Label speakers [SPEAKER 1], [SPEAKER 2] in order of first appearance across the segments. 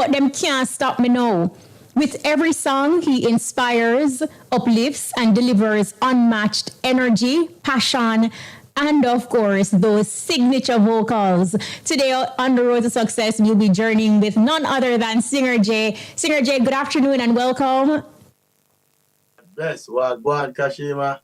[SPEAKER 1] but them can't stop me now. With every song, he inspires, uplifts, and delivers unmatched energy, passion, and of course, those signature vocals. Today on the road to success, we'll be journeying with none other than Singer J. Singer J, good afternoon and welcome.
[SPEAKER 2] Yes, well, go on, Kashima.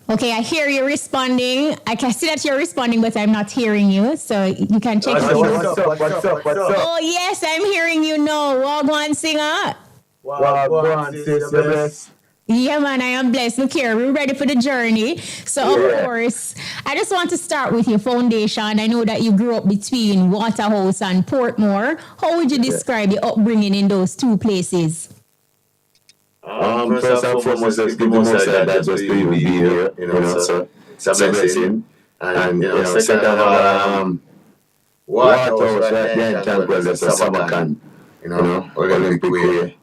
[SPEAKER 1] Okay, I hear you responding. I can see that you're responding, but I'm not hearing you. So you can check.
[SPEAKER 2] What's up?
[SPEAKER 1] Oh, yes, I'm hearing you now. Well, go on, singer.
[SPEAKER 2] Well, go on, sis.
[SPEAKER 1] Yeah, man, I am blessed. Look here, we're ready for the journey. So, of course, I just want to start with your foundation. I know that you grew up between Waterhouse and Portmore. How would you describe your upbringing in those two places?
[SPEAKER 2] First and foremost, let's give the most that just to even be here, so it's a blessing. And, second of all, Waterhouse right there in Tranquil, that's a summer camp, Olympic way.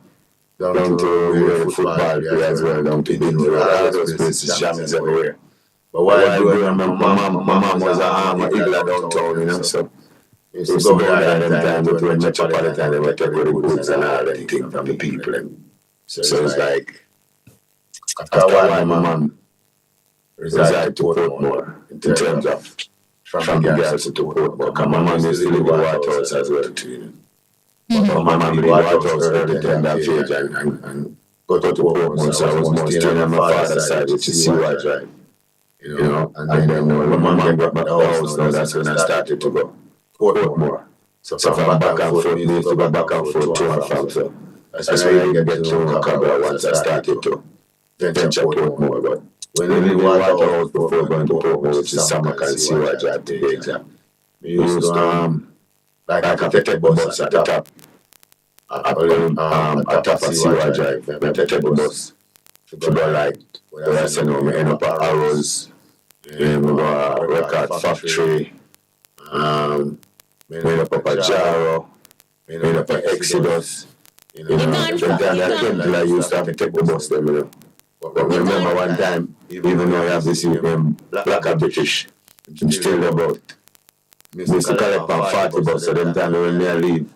[SPEAKER 2] Down to where the football play as well, down to Dinner, all those places, jammers everywhere. But while I grew up, my mom was a Igla downtown, so used to go there at that time, but when Metropolitan, they were taking the goods and all that thing from the people. So it's like, after a while, my mom resided to Portmore in terms of from the Garrison to Portmore, because my mom used to live in Waterhouse as well, too. My mom did Waterhouse early than that age and go to Portmore, so I was more staying on my father's side, which is CY Drive. And then when my mom got back to the house, now that's when I started to go Portmore. So from back and forth, we used to go back and forth to and from, so that's when I get to Cabra once I started to venture Portmore. But when we lived in Waterhouse before going to Portmore, which is Samak and CY Drive to be exact, we used to like I take the bus at the top. At top of CY Drive, I take the bus to go like where I say no, we end up at Arrows, we go to Record Factory, we end up at Jaro, we end up at Exodus. Then I used to have to take the bus there, But remember one time, even though I have this black and British, I'm still about. We used to collect on 40 bucks, so then time when I leave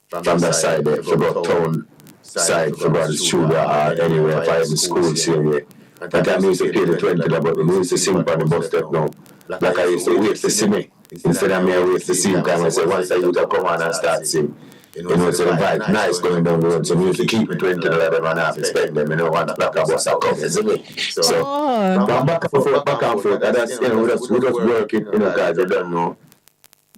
[SPEAKER 2] from that side there, for about town side, for about the studio or anywhere, if I was in school, same way. That time I used to pay the 20, but we used to sing on the bus step now. Like I used to wait to see me. Instead of me, I wait to see him, I say, once I used to come on and start sing. So the vibe nice going down the road, so we used to keep the $20 and I have to spend them, once black and bus come, isn't it? So, back and forth, and that's, we just work it, guys, I don't know.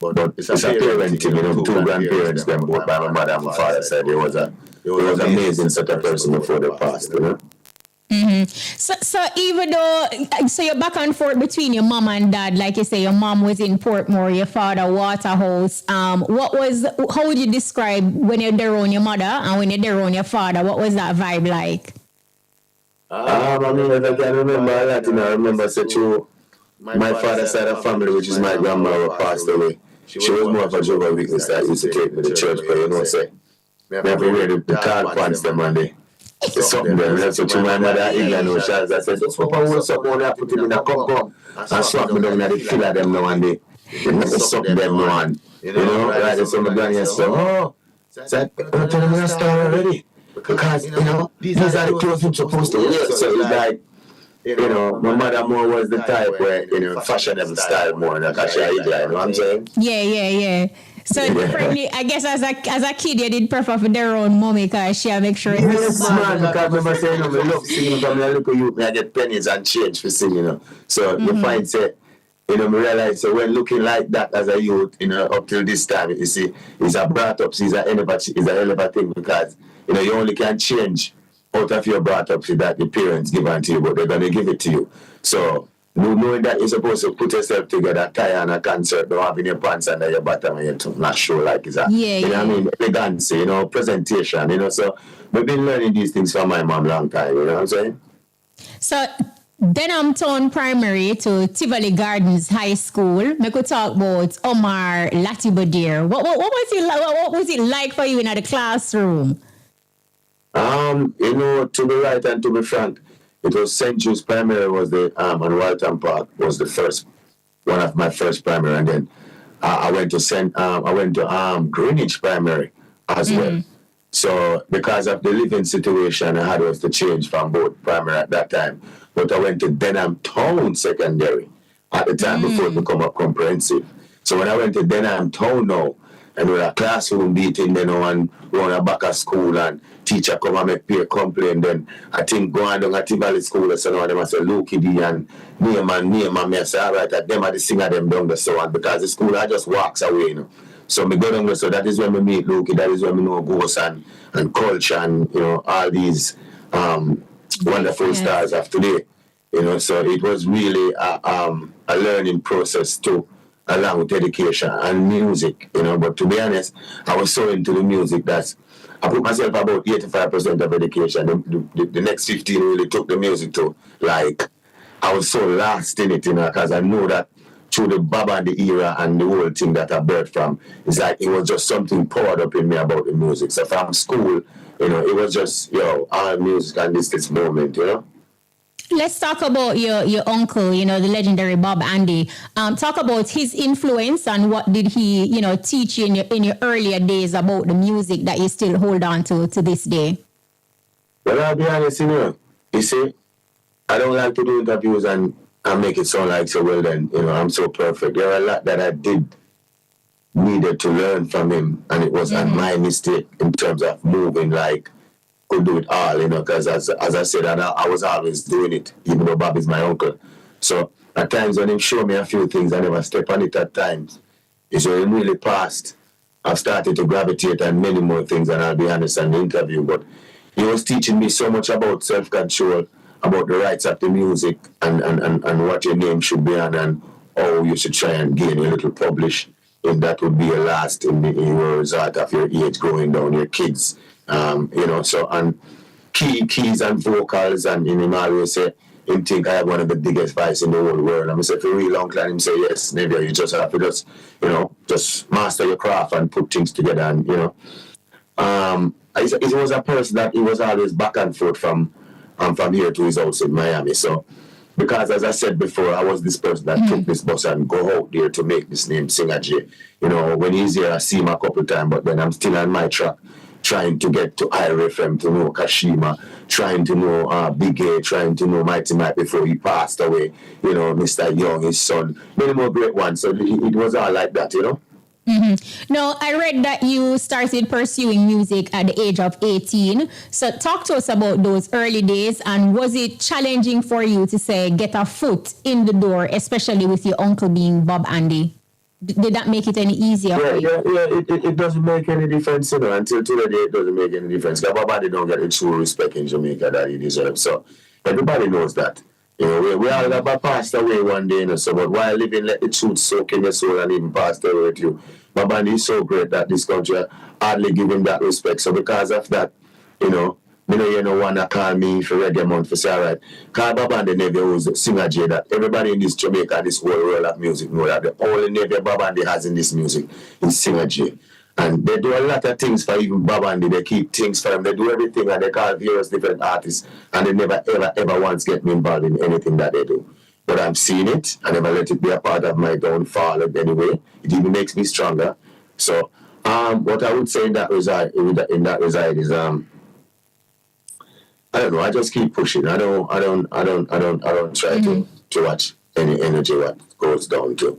[SPEAKER 2] But it's a parenting, two grandparents, them both by my mother and my father said it was amazing such a person before they passed,
[SPEAKER 1] Mm-hmm. So even though, so you're back and forth between your mom and dad, like you say, your mom was in Portmore, your father Waterhouse. How would you describe when you're there on your mother and when you're there on your father? What was that vibe like?
[SPEAKER 2] I can remember a lot, I remember such my father's side of family, which is my grandmother, passed away. She was more of a Jehovah's Witness that used to take me to church, but say, we have to wear the tall pants them one day. It's something there. That's what my mother England no chance. I said, just pop on something on there, put him in a cup and swap me down in the fill of them now and they something them now and right, that's what my granny said, it's like, I'm telling you a story already. Because, these are the clothes you're supposed to wear. So it's like, my mother more was the type where, fashionable style more than Kasha Igla, you know what I'm saying?
[SPEAKER 1] Yeah. So differently, I guess as a kid, you did prefer for their own mommy because she make sure it was
[SPEAKER 2] smart. Because I remember saying, I love singing from the little youth, I get pennies and change for singing, So you find, say, me realize, so when looking like that as a youth, up till this time, you see, it's a brought up, it's a hell of a thing because, you only can change out of your brought up so that the parents give it to you, but they're going to give it to you. So, knowing that you're supposed to put yourself together, tie on a concert, not having your pants under your bottom and you're not sure like is that. You know what I mean? Elegance, presentation, so we've been learning these things from my mom long time, you know what I'm saying?
[SPEAKER 1] So Denham Town Primary to Tivoli Gardens High School. We could talk about Omar Latibodir. What was it like for you in the classroom?
[SPEAKER 2] To be right and to be frank, it was St. Jude's Primary was the and Walton Park was the first one of my first primary, and then I went to Greenwich Primary as well. So because of the living situation, I had was to change from both primary at that time. But I went to Denham Town Secondary at the time before it became up comprehensive. So when I went to Denham Town now, and with a classroom meeting, then and run a back of school and teacher come and make peer complain, then I think going down at Tivoli School, so now them I say Luke D and name and me I say, all right, that them are the singer them down the so on because the school I just walks away, you know. So me go down there, so that is when we meet Luke, that is when we know Ghost and culture and, you know, all these wonderful stars of today. You know, so it was really a learning process too, along with education and music, you know. But to be honest, I was so into the music that I put myself about 85% of education. The next 15 really took the music to, like, I was so lost in it, you know, because I know that through the Baba and the era and the whole thing that I birthed from, it's like it was just something poured up in me about the music. So from school, you know, it was just, all music and this moment, you know.
[SPEAKER 1] Let's talk about your uncle, you know, the legendary Bob Andy. Talk about his influence and what did he, you know, teach you in your earlier days about the music that you still hold on to this day.
[SPEAKER 2] Well, I'll be honest, you see, I don't like to do interviews and make it sound like so well then, you know, I'm so perfect. There are a lot that I needed to learn from him, and it was my mistake in terms of moving, like, could do it all, you know, because as I said, I was always doing it, even though Bob is my uncle. So at times when he showed me a few things, I never step on it at times. It's really past. I've started to gravitate on many more things, and I'll be honest in the interview, but he was teaching me so much about self-control, about the rights of the music and what your name should be on and how you should try and gain a little publish. And that would be a last in the result of your age going down, your kids. You know, so and keys and vocals, and him always say him think I have one of the biggest voices in the whole world. And I say for a real long time him say yes, maybe you just have to just master your craft and put things together, and you know. It was a person that he was always back and forth from here to his house in Miami. So because as I said before, I was this person that took this bus and go out there to make this name Singer J. You know, when he's here I see him a couple of times, but then I'm still on my track, trying to get to IRFM, to know Kashima, trying to know Big A, trying to know Mighty Mike before he passed away, you know, Mr. Young, his son, many more great ones. So it was all like that, you know.
[SPEAKER 1] Mm-hmm. Now, I read that you started pursuing music at the age of 18. So talk to us about those early days, and was it challenging for you to say get a foot in the door, especially with your uncle being Bob Andy? Did that make it any easier for you?
[SPEAKER 2] It doesn't make any difference, you know. Until today, it doesn't make any difference. Because Bob Andy don't get the true respect in Jamaica that he deserves. So everybody knows that. You know, we all have passed away one day, you know, so but while living, let the truth soak in your soul and even pass away with you. Bob Andy is so great that this country hardly give him that respect. So because of that, you know, you know one that call me for reggae month for say, all right, call Bob Andy Navy who's Singer J, that everybody in this Jamaica, this whole world of music know that the only Navy Bob Andy has in this music is Singer J. And they do a lot of things for even Bob Andy. They keep things for him. They do everything, and they call various different artists, and they never, ever once get me involved in anything that they do. But I'm seeing it. I never let it be a part of my downfall anyway. It even makes me stronger. So, what I would say in that reside is, I don't know. I just keep pushing. I don't try to watch any energy what goes down to,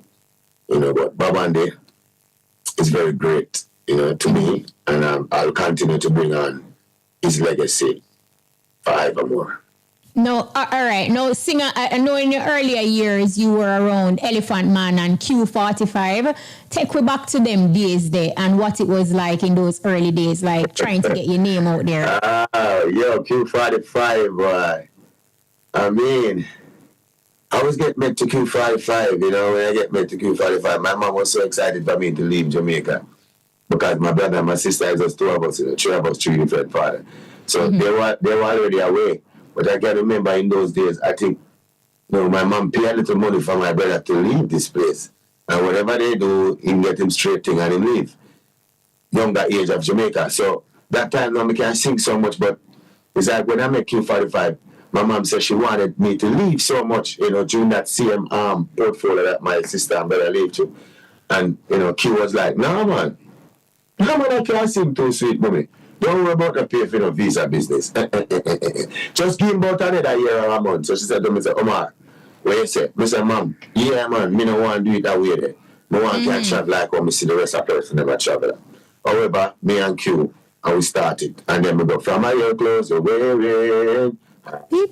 [SPEAKER 2] you know. But Bob Andy is very great, you know, to me, and I'll continue to bring on his legacy forevermore.
[SPEAKER 1] No, all right. No, Singer, I know in your earlier years you were around Elephant Man and Q45. Take me back to them days there and what it was like in those early days, like trying to get your name out there.
[SPEAKER 2] Q45, boy. I mean, I was getting met to Q45, you know, when I get met to Q45, my mom was so excited for me to leave Jamaica because my brother and my sister, is just two of us, you know, three of us, three different fathers. So they were already away. But I can remember in those days, I think, you know, my mom paid a little money for my brother to leave this place. And whatever they do, he get him straight thing and him leave. Younger age of Jamaica. So that time now I can't sing so much, but it's like when I met Q45, my mom said she wanted me to leave so much, you know, during that same portfolio that my sister and brother lived to. And, you know, Q was like, no, man, I can't sing too sweet, mommy. don't worry about the pay for the visa business. Just give him about another year or a month. So she said to me, Omar, what you say? I said, Mom, yeah, man, me no want to do it that way there. I want to travel like how me see the rest of the person never travel. However, me and Q, and we started. And then we go from my ear clothes, wearing,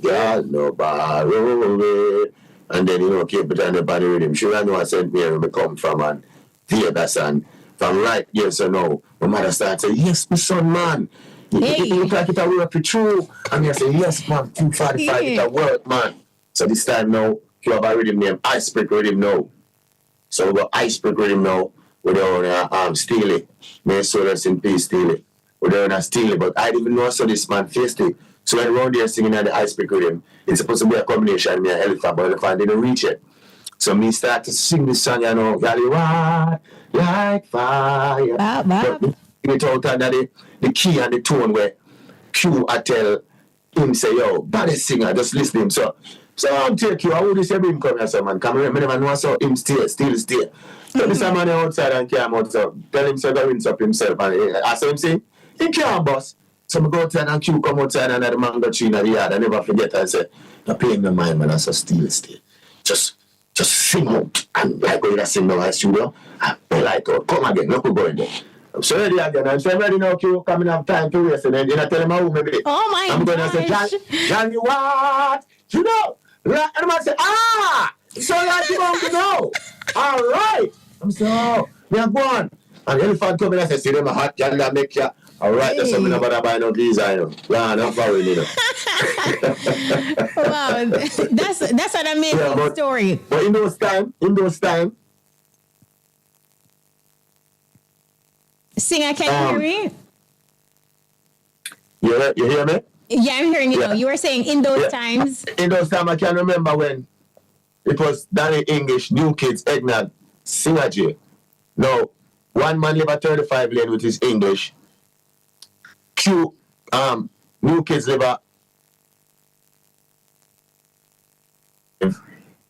[SPEAKER 2] yeah, no borrow. And then, keep it on the body rhythm. She ran I sent me where we come from and Vegas and from right, yes or no. My mother started saying, yes, my son, man. It look like it'll work for true. And I say, yes, man, 245, it'll work, man. So this time now, you have a rhythm name, Iceberg Rhythm now. So we got Iceberg Rhythm now. We're down Steely. May so rest in peace, Steely. We're down Steely, but I didn't even know I saw this man faced it. So when around there singing at the Iceberg Rhythm, it's supposed to be a combination of me and Elephant, but Elephant didn't reach it. So me start to sing this song, Gally White, like fire. But it out under the key and the tone where Q I tell him say, yo, baddest singer, just listen to him. So I'm take you, I would say him come here, so man, come here, man, I saw him still stay. So this man outside and came out, so tell him to go rinse up himself, and I saw him say, he can't boss. So I go outside and Q come outside and the mango tree in the yard. I never forget. I said, I'm paying the mind, man. I said, still. Just sing out. And like when I sing now in studio, I feel like, come again, look who going there. I'm so ready again. I'm so ready now, Q, coming up time to waste. And then I tell him how maybe.
[SPEAKER 1] Oh my God.
[SPEAKER 2] I'm going to say, Johnny, what? You know? And the man say, so like you want to know. All right. I'm so, we are going. And Elephant come in and say, see them a hot girl that make you. All right, that's something about to buy no visa, Yeah, not for real,
[SPEAKER 1] Wow, that's an amazing story.
[SPEAKER 2] But in those time,
[SPEAKER 1] Singer, can you hear me?
[SPEAKER 2] You hear me?
[SPEAKER 1] Yeah, I'm hearing you now. You were saying in those times.
[SPEAKER 2] In those times, I can remember when it was Danny English, New Kids, Eggnog, Singer J. Now, one man live at 35 lane with his English. Q, New Kids live at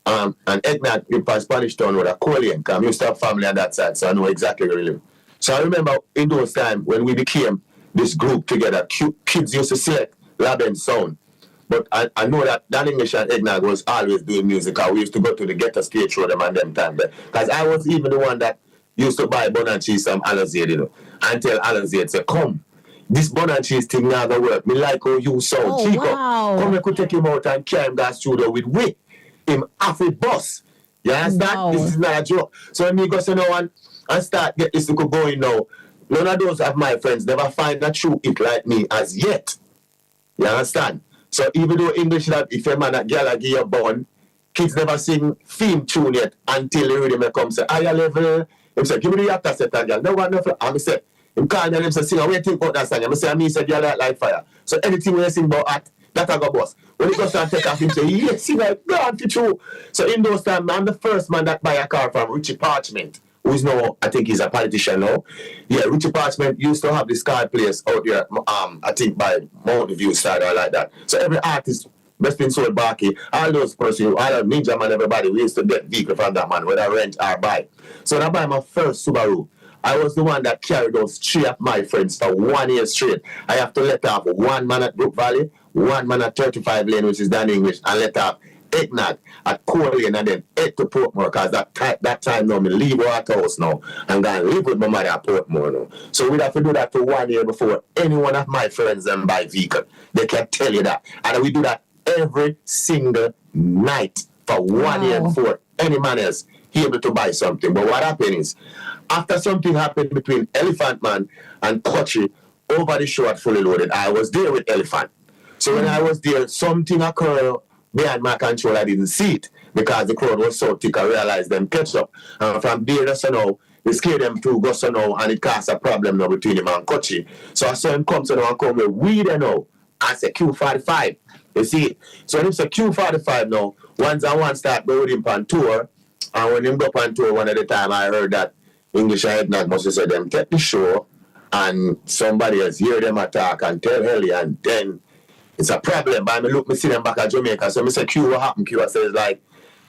[SPEAKER 2] and Eggnog live at Spanish Town with a Korean, because I used to have family on that side, so I know exactly where we live. So I remember in those times when we became this group together, kids used to select Laben sound. But I know that Dan English and Eggnog was always doing music. We used to go to the Ghetto Skate Show them and them time there. Because I was even the one that used to buy bun and cheese from Alan Zaid, and tell Alan Zaid, say, come, this bun and cheese thing now gonna work. Me like how you sound. Chico, come, we could take him out and carry him to the studio with him half a bus. You understand? Wow. This is not a joke. So when me go to no one and start get this to go going now, none of those of my friends never find a true hit like me as yet. You understand? So even though English that if a man a girl a give you bun, kids never sing theme tune yet until the rhythm come say higher level. Him say, give me the actor set and girl. No one nothing. And me say, him call me and him say, sing, what do you think about that song? And I say, me say, girl like fire. So anything when you sing about that, that I go boss. When he goes and take off, him say, yes, sing like God for true. So in those times, I'm the first man that buy a car from Richie Parchment, who is now, I think he's a politician now. Yeah, Richie Parchment used to have this car place out there, I think by Mountain View side or like that. So every artist, Best in Soul Barky, all those persons, all the Ninja Man, everybody, we used to get vehicle from that man, whether rent or buy. So when I buy my first Subaru, I was the one that carried those three of my friends for 1 year straight. I have to let off one man at Brook Valley, one man at 35 Lane, which is Dan English, and let off Eggnog at Core Lane, and then head to Portmore, because that time now, me leave Waterhouse now, and go and live with my mother at Portmore now. So we'd have to do that for 1 year before any one of my friends them buy vehicle. They can tell you that. And we do that every single night for 1 year before any man else able to buy something. But what happened is, after something happened between Elephant Man and Kochi over the show at Fully Loaded, I was there with Elephant. So when I was there, something occurred behind my control. I didn't see it because the crowd was so thick. I realized them catch up. From there, so now, we scared them to go so now, and it caused a problem now between him and Kochi. So I saw him come so now and come with weed and now. I said Q45. You see? So when he said Q45 now, once I want to start going with him on tour, and when him go on tour one at a time, I heard that English and Eggnog must have said them take the show and somebody else hear them attack and tell Helly, and then it's a problem. But me see them back at Jamaica. So I say, Q, what happened? Q, I say, it's like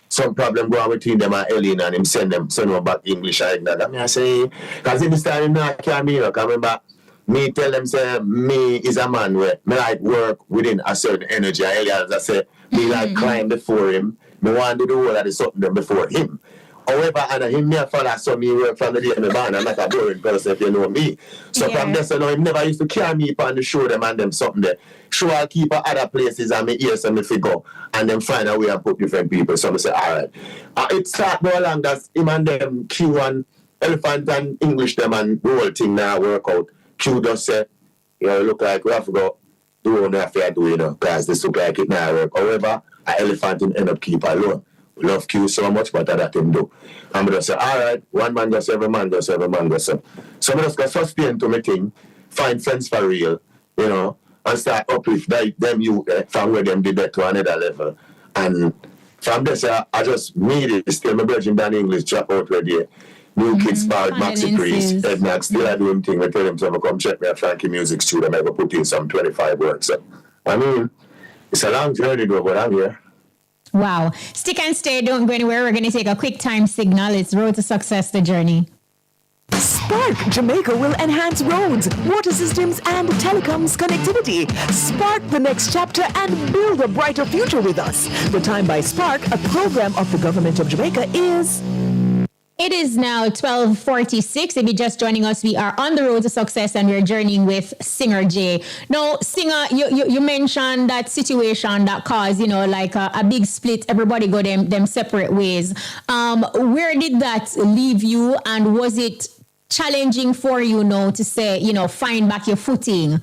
[SPEAKER 2] some problem going between them and Helly, and him send them back English and Eggnog. I say, because in this time, him not carry me, I remember me tell them say me is a man where me like work within a certain energy. As I say, me like climb before him. Me want to do all of the something them before him. However, and him me a father, so me work from the day me born. I'm not a boring person if you know me. So from this, you know, him never used to carry me upon the show them and them something there. Sure, I'll keep at other places and me ears and me figure and then find a way and put different people. So I say, all right. It start go along that him and them Q and Elephant and English them and the whole thing now work out. Q just say, you know, look like we have to go do what we have to do, you know, because this look like it now work. However, an Elephant him end up keep alone. We love Q so much, but that him do. And we just say, all right, one man does, every man does, every man does. So we just go sustain to my thing, find friends for real, you know, and start uplift them you from where them did that to another level. And from this, I just made it. Still, my virgin Dan English drop out where they New Kids Powered Maxi Priest, Ed Max, still I do him thing. I tell him to come check me at Frankie Music Studio. I go put in some 25 words. So, I mean, it's a long journey though, but I'm here.
[SPEAKER 1] Wow. Stick and stay. Don't go anywhere. We're going to take a quick time signal. It's Road to Success, the journey.
[SPEAKER 3] Spark Jamaica will enhance roads, water systems, and telecoms connectivity. Spark the next chapter and build a brighter future with us. The Time by Spark, a program of the Government of Jamaica, is...
[SPEAKER 1] It is now 12:46. If you're just joining us, we are on the road to success and we're journeying with Singer J. Now, Singer, you mentioned that situation that caused, you know, like a big split. Everybody go them separate ways. Where did that leave you, and was it challenging for you now to say, you know, find back your footing?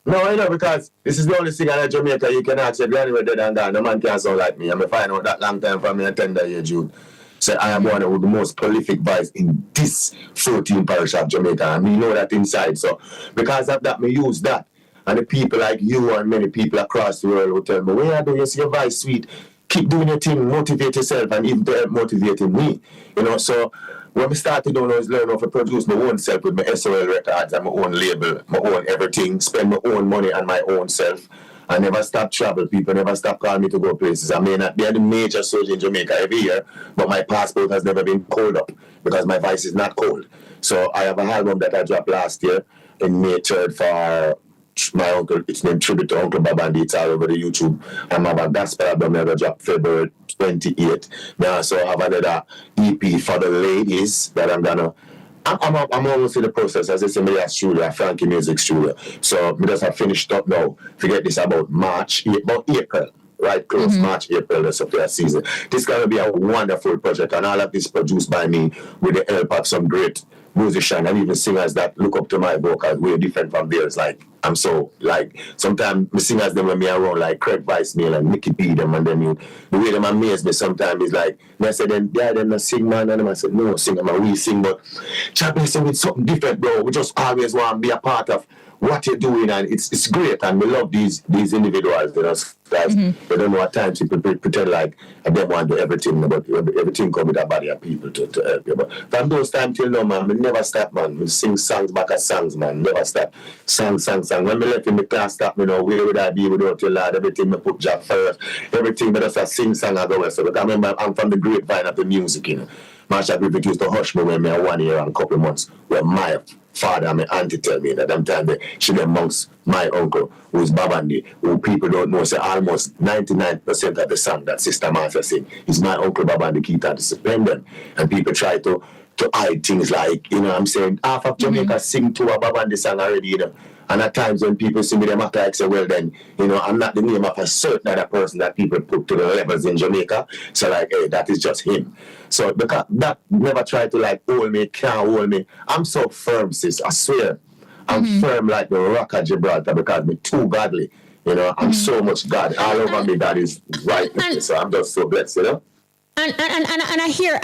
[SPEAKER 2] No, I know, because this is the only singer in Jamaica you can ask your granny where dead and gone. No man can sound like me. I'm find out that long time from me a tender age, June. So I am one of the most prolific voice in this 14 parish of Jamaica, and we know that inside. So because of that, me use that. And the people like you and many people across the world will tell me, where do you see your voice sweet? Keep doing your thing, motivate yourself, and even to help motivating me. You know, so when we started doing is learn how to produce my own self with my SOL records and my own label, my own everything, spend my own money on my own self. I never stop travel. People never stop calling me to go places. I may not be at the major surgery in Jamaica every year, but my passport has never been called up because my voice is not cold. So I have an album that I dropped last year in May 3rd for my uncle. It's named Tribute to Uncle Babandi. It's all over the YouTube. And I have a gospel album that I dropped February 28th. I also have another EP for the ladies that I'm gonna. I'm almost in the process, as I say, me at studio, at Frankie Music Studio. So me just have finished up now. Forget this about April, right? Close March, April, that's up to that season. This is gonna be a wonderful project, and all of this produced by me with the help of some great musicians and even singers that look up to my vocals way different from theirs. Like I'm so like sometimes me singers them when me around like Craig Vicemail and Nicky P them, and then the way them amaze me sometimes is like I said then them sing, man, and I said no sing, we sing, but Chappie sing with something different, bro. We just always want to be a part of what you're doing, and it's great, and we love these individuals, you know, guys. They don't know at times people pretend like they want to do everything, but everything come with a body of people to help you. But from those times till now, man, we never stop, man. We sing songs back at songs, man. Never stop. Song. When we left in the class stop, you know, where would I be without your lad? Everything we put job first. Everything but just a sing song I go. So, but I remember I'm from the grapevine of the music, you know. Marsha Griffith used to hush me when me a 1 year and a couple of months where my father and my auntie tell me that them time she amongst my uncle, who's Babandi, who people don't know, say almost 99% of the song that Sister Marsha sing is my uncle Babandi Keita Disciplined. And people try to hide things like, you know what I'm saying, half of Jamaica sing to a Babandi song already, you know. And at times when people see me, them act like say, well then, you know, I'm not the name of a certain other person that people put to the levels in Jamaica. So like, hey, that is just him. So because that never try to like hold me, can't hold me. I'm so firm, sis, I swear. I'm firm like the rock of Gibraltar because me too godly. You know, I'm so much God. All over me, God is right. So I'm just so blessed, you know.
[SPEAKER 1] And I hear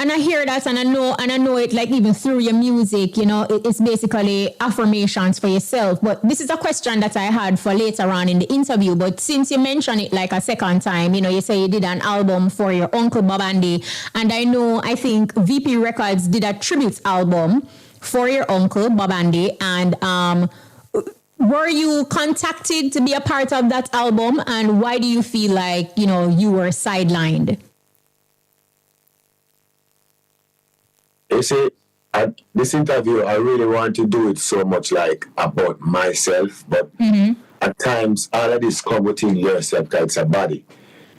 [SPEAKER 1] that, and I know it, like even through your music, you know, it's basically affirmations for yourself. But this is a question that I had for later on in the interview. But since you mentioned it like a second time, you know, you say you did an album for your uncle Babandi, and I think VP Records did a tribute album for your uncle Babandi, and were you contacted to be a part of that album, and why do you feel like, you know, you were sidelined?
[SPEAKER 2] You see, this interview, I really want to do it so much like about myself, but at times all of this come within yourself because it's a body.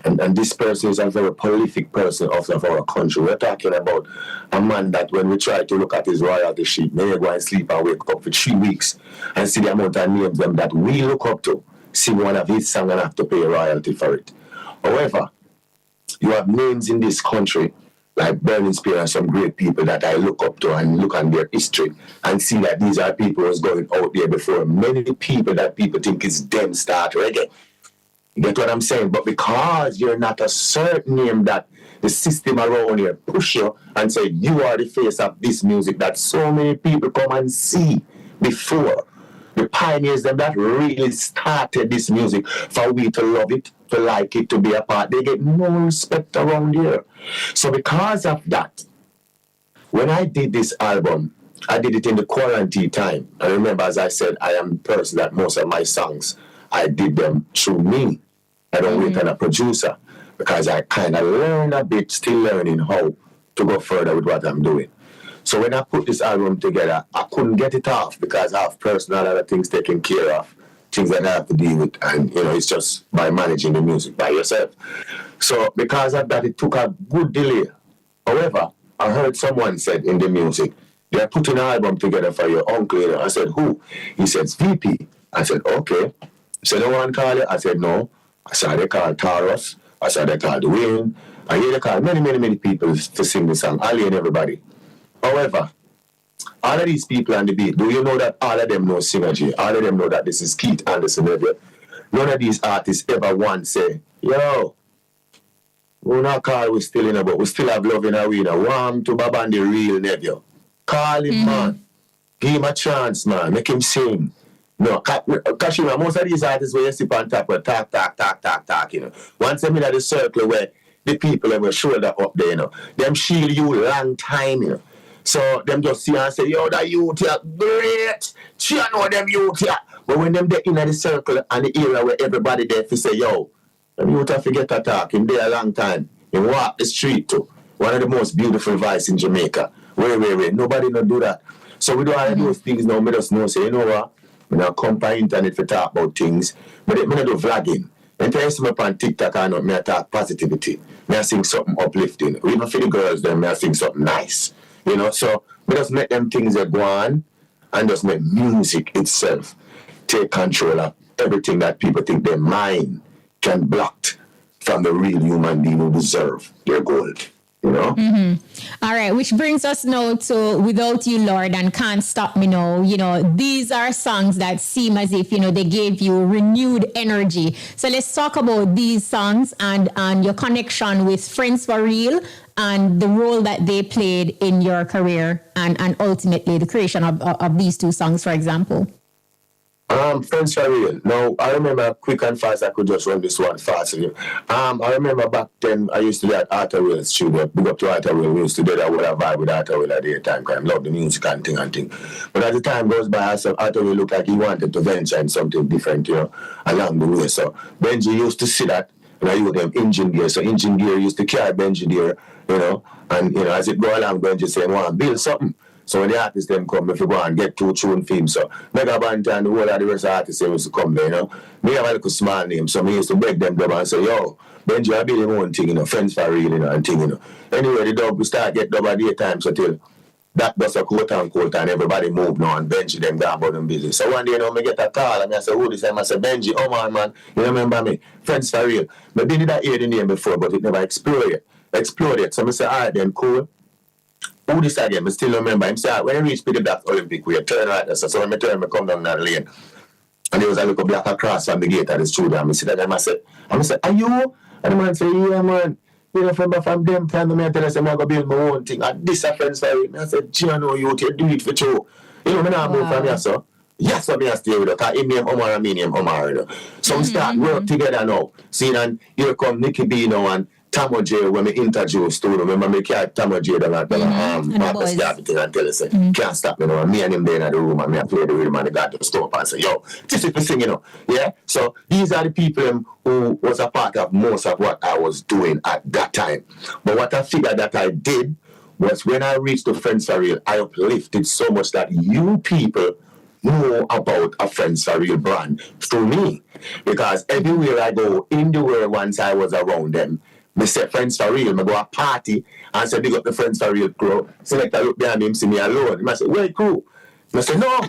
[SPEAKER 2] And this person is a very prolific person of our country. We're talking about a man that when we try to look at his royalty sheet, may go and sleep and wake up for 3 weeks and see the amount of names them that we look up to, sing one of his songs and have to pay royalty for it. However, you have names in this country like Burning Spear and some great people that I look up to and look at their history and see that these are people who was going out there before many people that people think is them start reggae. You get what I'm saying? But because you're not a certain name that the system around here push you and say you are the face of this music that so many people come and see before. The pioneers them that really started this music for we to love it, to like it, to be a part, they get no respect around here. So because of that, when I did this album, I did it in the quarantine time. I remember, as I said, I am the person that most of my songs, I did them through me. I don't wait on a producer because I kind of learn a bit, still learning how to go further with what I'm doing. So when I put this album together, I couldn't get it off because I have personal other things taken care of, things that I have to deal with, and it's just by managing the music by yourself. So because of that, it took a good delay. However, I heard someone said in the music, they're putting an album together for your uncle. I said, who? He said, VP. I said, okay. He said, no one call it? I said, no. I saw they call Taurus. I saw they call Dwayne. I hear they call many people to sing the song. Ali and everybody. However, all of these people on the beat, do you know that all of them know Synergy? All of them know that this is Keith Anderson. None of these artists ever once say, yo, we not call we still in, but we still have love in our way. Warm to Baban the real nephew. Call him, man. Give him a chance, man. Make him sing. No, because most of these artists where you sit on top of talk, once I'm in the circle where the people have a shoulder up there, them shield you long time, So them just see and say, yo, that youth here, great. You know them youth here. But when them they in the circle and the area where everybody there to say, yo, them youth have to get a talk in there a long time. You walk the street too. One of the most beautiful vice in Jamaica. Wait. Nobody not do that. So we do all of those things now. Me just know, say, you know what? I don't come on internet to talk about things, but I don't do vlogging. And if you see me on TikTok, I know I talk positivity. I sing something uplifting. Even for the girls, then I sing something nice. So we just make them things that go on and just make music itself take control of everything that people think their mind can block from the real human being who deserve their gold.
[SPEAKER 1] All right, which brings us now to Without You, Lord, and Can't Stop Me Now. These are songs that seem as if, they gave you renewed energy. So let's talk about these songs and your connection with Friends for Real and the role that they played in your career and ultimately the creation of these two songs, for example.
[SPEAKER 2] Friends for Real. Now, I remember quick and fast, I could just run this one fast. I remember back then, I used to be at Arthur Will's studio. Big up to Arthur Will. We used to do that with a vibe with Arthur Will at the time, because I love the music and thing. But as the time goes by, Arthur Will looked like he wanted to venture in something different, along the way. So Benji used to see that, and I used them engine gear. So engine gear used to carry Benji there, and, as it go along, Benji saying, want to build something. So when the artists them come, if you go and get 2 tune films, so Mega Band and the whole of the rest of the artists used to come there, Me have a little small name, so me used to beg them and say, yo, Benji, I be the one thing, Friends for Real, and thing, Anyway, the dub, we start get dub at daytime, so till that does a quote and everybody move now, and Benji them down about them business. So one day, me get a call, and I say, who this time? I say, Benji, oh man, you remember me? Friends for Real. Me did that hear the name before, but it never exploded. So I say, all right, then, cool. Who this again? I still remember him say, when he reached the Black Olympic, we turn right. So when I turn, I come down that lane. And there was a little black across from the gate at the studio. And I said, I said, are you? And the man said, yeah, man. From them time, I tell us I'm going to build my own thing. And this a Friends for Real. I said, Gino, you do it for true. Me not move from here, so. Yes, so me stay with her. Because him name Omar and me name Omar. So we start work together now. See, and here come Nicky B now and Tamo J, when we introduced to remember me carry Tamo J down at Marcus Gavitin and tell us, can't stop me now. Me and him there in the room and me play the rhythm and the God just come up and say, yo, this is the thing, Yeah? So these are the people who was a part of most of what I was doing at that time. But what I figured that I did was when I reached the Friends for Real, I uplifted so much that you people know about a Friends for Real brand through me. Because everywhere I go in the world, once I was around them, me say Friends for Real, I go a party and say big up the Friends for Real crew. Select I look behind him, see me alone. He say, where crew? I say, no,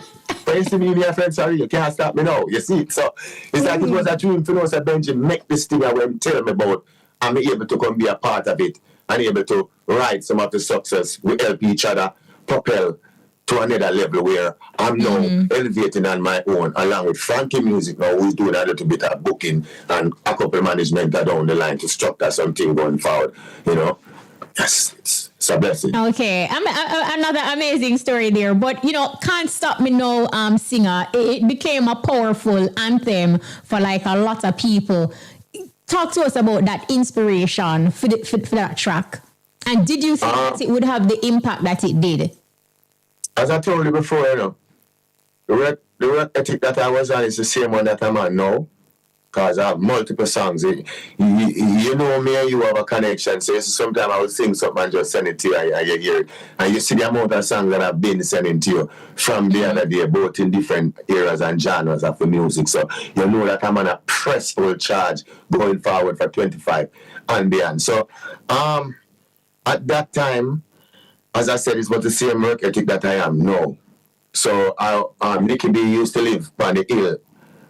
[SPEAKER 2] friends to me, my Friends for Real, you can't stop me now. You see? So it's like it was a dream to know that Benji make this thing I went tell me about. I'm able to come be a part of it and able to ride some of the success. We help each other propel to another level where I'm now elevating on my own, along with Frankie Music now, who's doing a little bit of booking and a couple management down the line to structure something going forward, you know. Yes, it's a blessing.
[SPEAKER 1] Okay, another amazing story there. But you know, Can't Stop Me Now, singer. It became a powerful anthem for like a lot of people. Talk to us about that inspiration for that track. And did you think that it would have the impact that it did?
[SPEAKER 2] As I told you before, you know, the work ethic that I was on is the same one that I'm on now. Because I have multiple songs. You know me and you have a connection. So sometimes I will sing something and just send it to you and you hear it. And you see the amount of songs that I've been sending to you from the other day, both in different eras and genres of the music. So you know that I'm on a press full charge going forward for 25 and beyond. So at that time, as I said, it's about the same work ethic that I am now. So Nicky B used to live on the hill.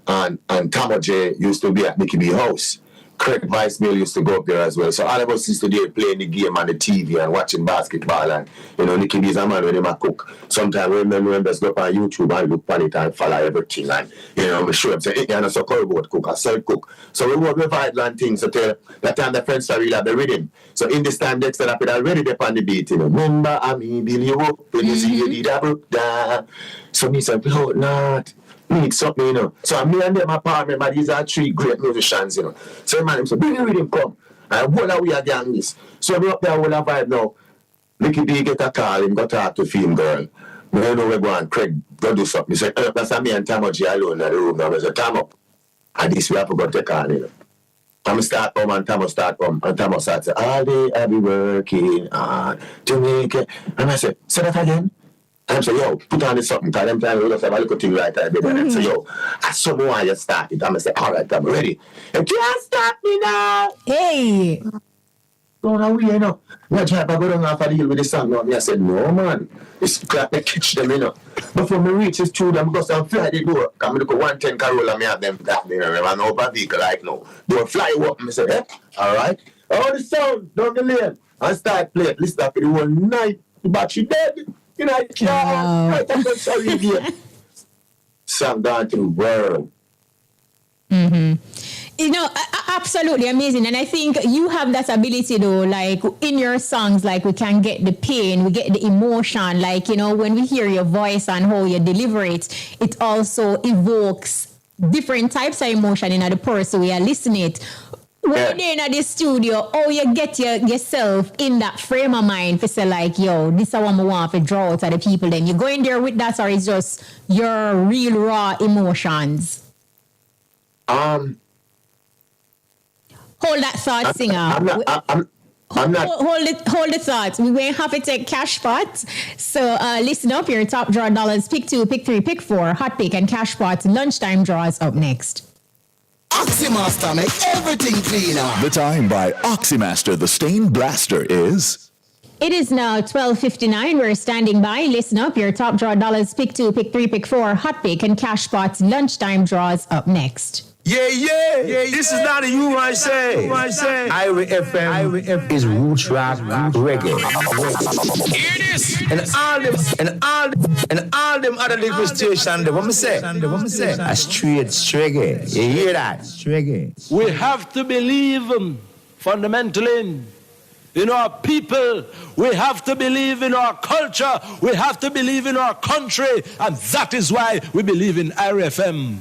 [SPEAKER 2] And Tomo J used to be at Nicky B house. Craig Vice Mill used to go up there as well. So all of us used to be playing the game on the TV and watching basketball. And, you know, Nicky B is a man when he might cook. Sometimes we members go up on YouTube and look on it and follow everything. And, you know, I'm sure I'm saying, you're not so cold cook, I said cook. So we work with vital and things. So tell that time the Friends for Real have the rhythm. So in this time, Dexter Rapid already there on the beat, you know. Remember, I mean, Billy, you up when you see you did a brook down. So me said, oh, not. Need something, you know. So me and them apartment, but these are three great musicians, you know. So man, so bring the rhythm come. And what are we a gang this? So we up there with a vibe now. Nicky B get a call, him go talk to film girl. We don't know where go and Craig go do something. He said, that's me and Tomo G alone in the room now. I said, Tomo, and this we have to go take on, you know. I'm start home and Tomo start home. And Tomo start say, all day I be working hard to make it. And I said, say that again. And I say, yo, put on this something. Because them time we just have a little thing right there. And say, yo, I saw me why you started. I'm going to say, all right, I'm ready. You can't stop me now.
[SPEAKER 1] Hey.
[SPEAKER 2] Going away, you know. I try to go down off the hill with the song. I said, no, man. It's like they catch them, you know. Before me reach this through them, because I'm fly the door. I'm going to go 110 Corolla, me have them that, you know. I'm over vehicle like no. They fly up. I say, eh, all right. Oh, the sound down the lane. And start playing. Listen up for the whole night. The battery dead. You know, song gone to the world.
[SPEAKER 1] You know, absolutely amazing. And I think you have that ability though, like in your songs, like we can get the pain, we get the emotion. Like, you know, when we hear your voice and how you deliver it, it also evokes different types of emotion in the person we are listening to. When you're in the studio, you get yourself in that frame of mind to say like, yo, this is what I want to draw out of the people. Then you go in there with that, or it's just your real raw emotions?
[SPEAKER 2] Hold
[SPEAKER 1] that thought, singer.
[SPEAKER 2] I'm not.
[SPEAKER 1] Hold the thought. We won't have to take cash pots. So listen up, your top draw dollars, pick 2, pick 3, pick 4, hot pick and cash pots, lunchtime draws up next.
[SPEAKER 4] Oxymaster, make everything cleaner.
[SPEAKER 5] The time by Oxymaster, the stain blaster is...
[SPEAKER 1] It is now 12:59. We're standing by. Listen up, your top draw dollars, pick 2, pick 3, pick 4, hot pick and cash pots, lunchtime draws up next.
[SPEAKER 4] Yeah. This is not a you I say. Ira FM is roots rock reggae. Hear this. And all them other little stations. What me say? A straight reggae. You hear that? Reggae.
[SPEAKER 6] We have to believe fundamentally in our people. We have to believe in our culture. We have to believe in our country, and that is why we believe in IRFM.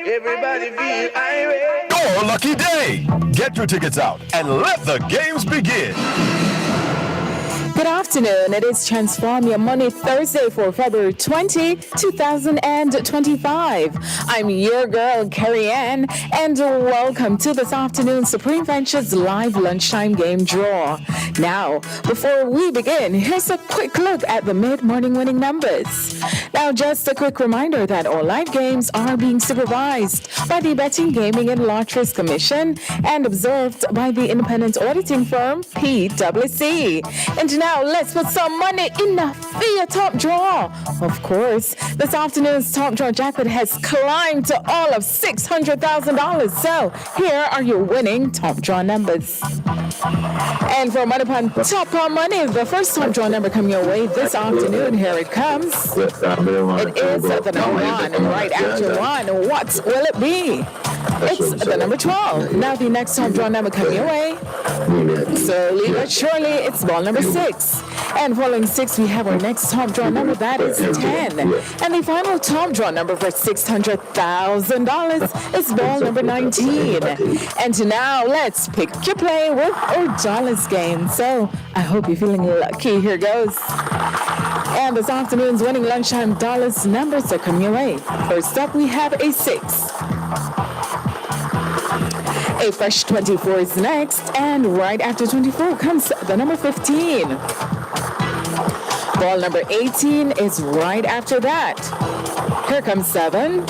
[SPEAKER 4] Everybody feel irate.
[SPEAKER 5] Your lucky day! Get your tickets out and let the games begin.
[SPEAKER 3] Good afternoon. afternoon. It is Transform Your Money Thursday for February 20, 2025. I'm your girl, Carrie Ann, and welcome to this afternoon's Supreme Ventures live lunchtime game draw. Now, before we begin, here's a quick look at the mid-morning winning numbers. Now, just a quick reminder that all live games are being supervised by the Betting, Gaming and Lotteries Commission and observed by the independent auditing firm PwC. And now let's put some money in the FIA top draw. Of course, this afternoon's top draw jackpot has climbed to all of $600,000. So here are your winning top draw numbers. And for Money Pan Top Draw Money, the first top draw number coming your way this afternoon. Here it comes. It is the number 1. Right after 1, what will it be? It's the number 12. Now the next top draw number coming your way. Slowly but surely, it's ball number 6. And following 6, we have our next top draw number. That is 10. And the final top draw number for $600,000 is ball number 19. And now let's pick your play with our dollars game. So I hope you're feeling lucky. Here goes. And this afternoon's winning lunchtime dollars numbers are coming your way. First up, we have a 6. A fresh 24 is next, and right after 24 comes the number 15. Ball number 18 is right after that. Here comes 7,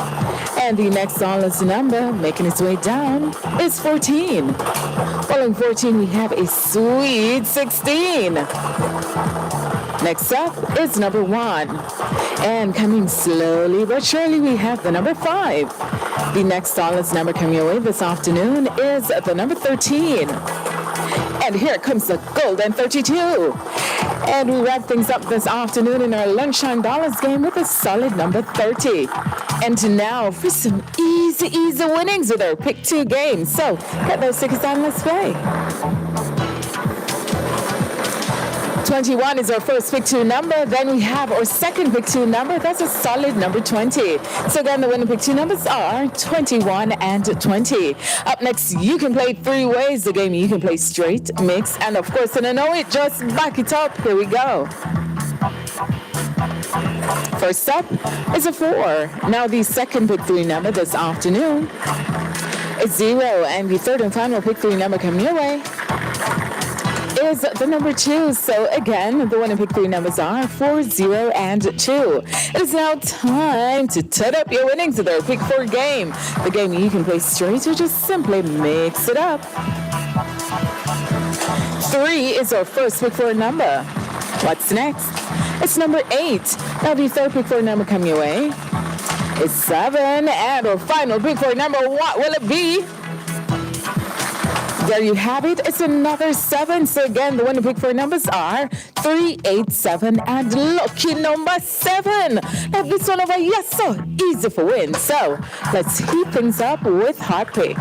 [SPEAKER 3] and the next dollars number making its way down is 14. Following 14, we have a sweet 16. Next up is number 1. And coming slowly but surely, we have the number 5. The next dollars number coming your way this afternoon is the number 13. And here comes the golden 32. And we wrap things up this afternoon in our lunchtime dollars game with a solid number 30. And now for some easy winnings with our pick 2 game. So get those tickets down, let's play. 21 is our first pick 2 number. Then we have our second pick 2 number. That's a solid number 20. So again, the winning pick 2 numbers are 21 and 20. Up next, you can play 3 ways. The game you can play straight, mix, and of course, and I know it, just back it up. Here we go. First up is a 4. Now the second pick 3 number this afternoon is 0. And the third and final pick 3 number coming your way is the number 2. So again, the winning pick 3 numbers are 4, 0, and 2. It is now time to tot up your winnings with our pick 4 game. The game you can play straight or just simply mix it up. 3 is our first pick 4 number. What's next? It's number 8. Now the third pick 4 number coming your way is 7. And our final pick 4 number, what will it be? There you have it. It's another 7. So again, the winning pick 4 numbers are 3, 8, 7, and lucky number 7. Now this one over, yes, so easy for win. So let's heat things up with hot pick.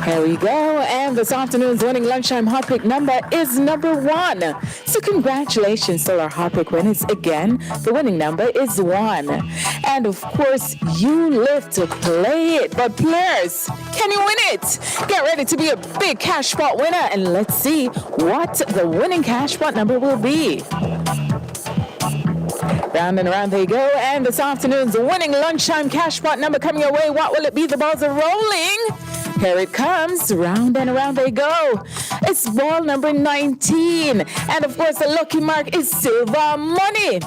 [SPEAKER 3] Here we go, and this afternoon's winning lunchtime hot pick number is number 1. So congratulations to our hot pick winners. Again, the winning number is 1. And of course, you live to play it. But players, can you win it? Get ready to be a big cash pot winner, and let's see what the winning cash pot number will be. Round and around they go, and this afternoon's winning lunchtime cash pot number coming your way. What will it be? The balls are rolling. Here it comes. Round and around they go. It's ball number 19. And of course, the lucky mark is silver money.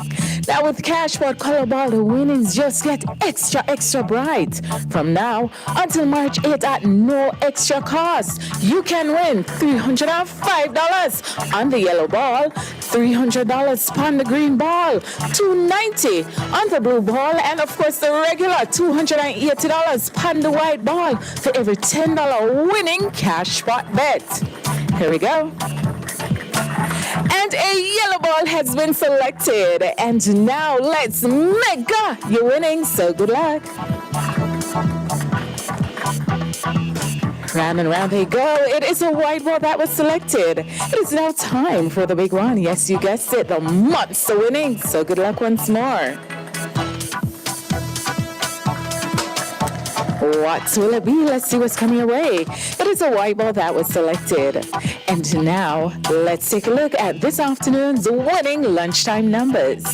[SPEAKER 3] Now with Cashpot Color Ball, the winnings just get extra bright. From now until March 8th at no extra cost, you can win $305 on the yellow ball, $300 on the green ball, $290 on the blue ball, and of course the regular $280 on the white ball for every $10 winning Cashpot bet. Here we go. And a yellow ball has been selected. And now let's mega your winnings. So good luck. Round and round they go. It is a white ball that was selected. It is now time for the big one. Yes, you guessed it, the monster winning. So good luck once more. What will it be? Let's see what's coming away. But it's a white ball that was selected. And now, let's take a look at this afternoon's winning lunchtime numbers.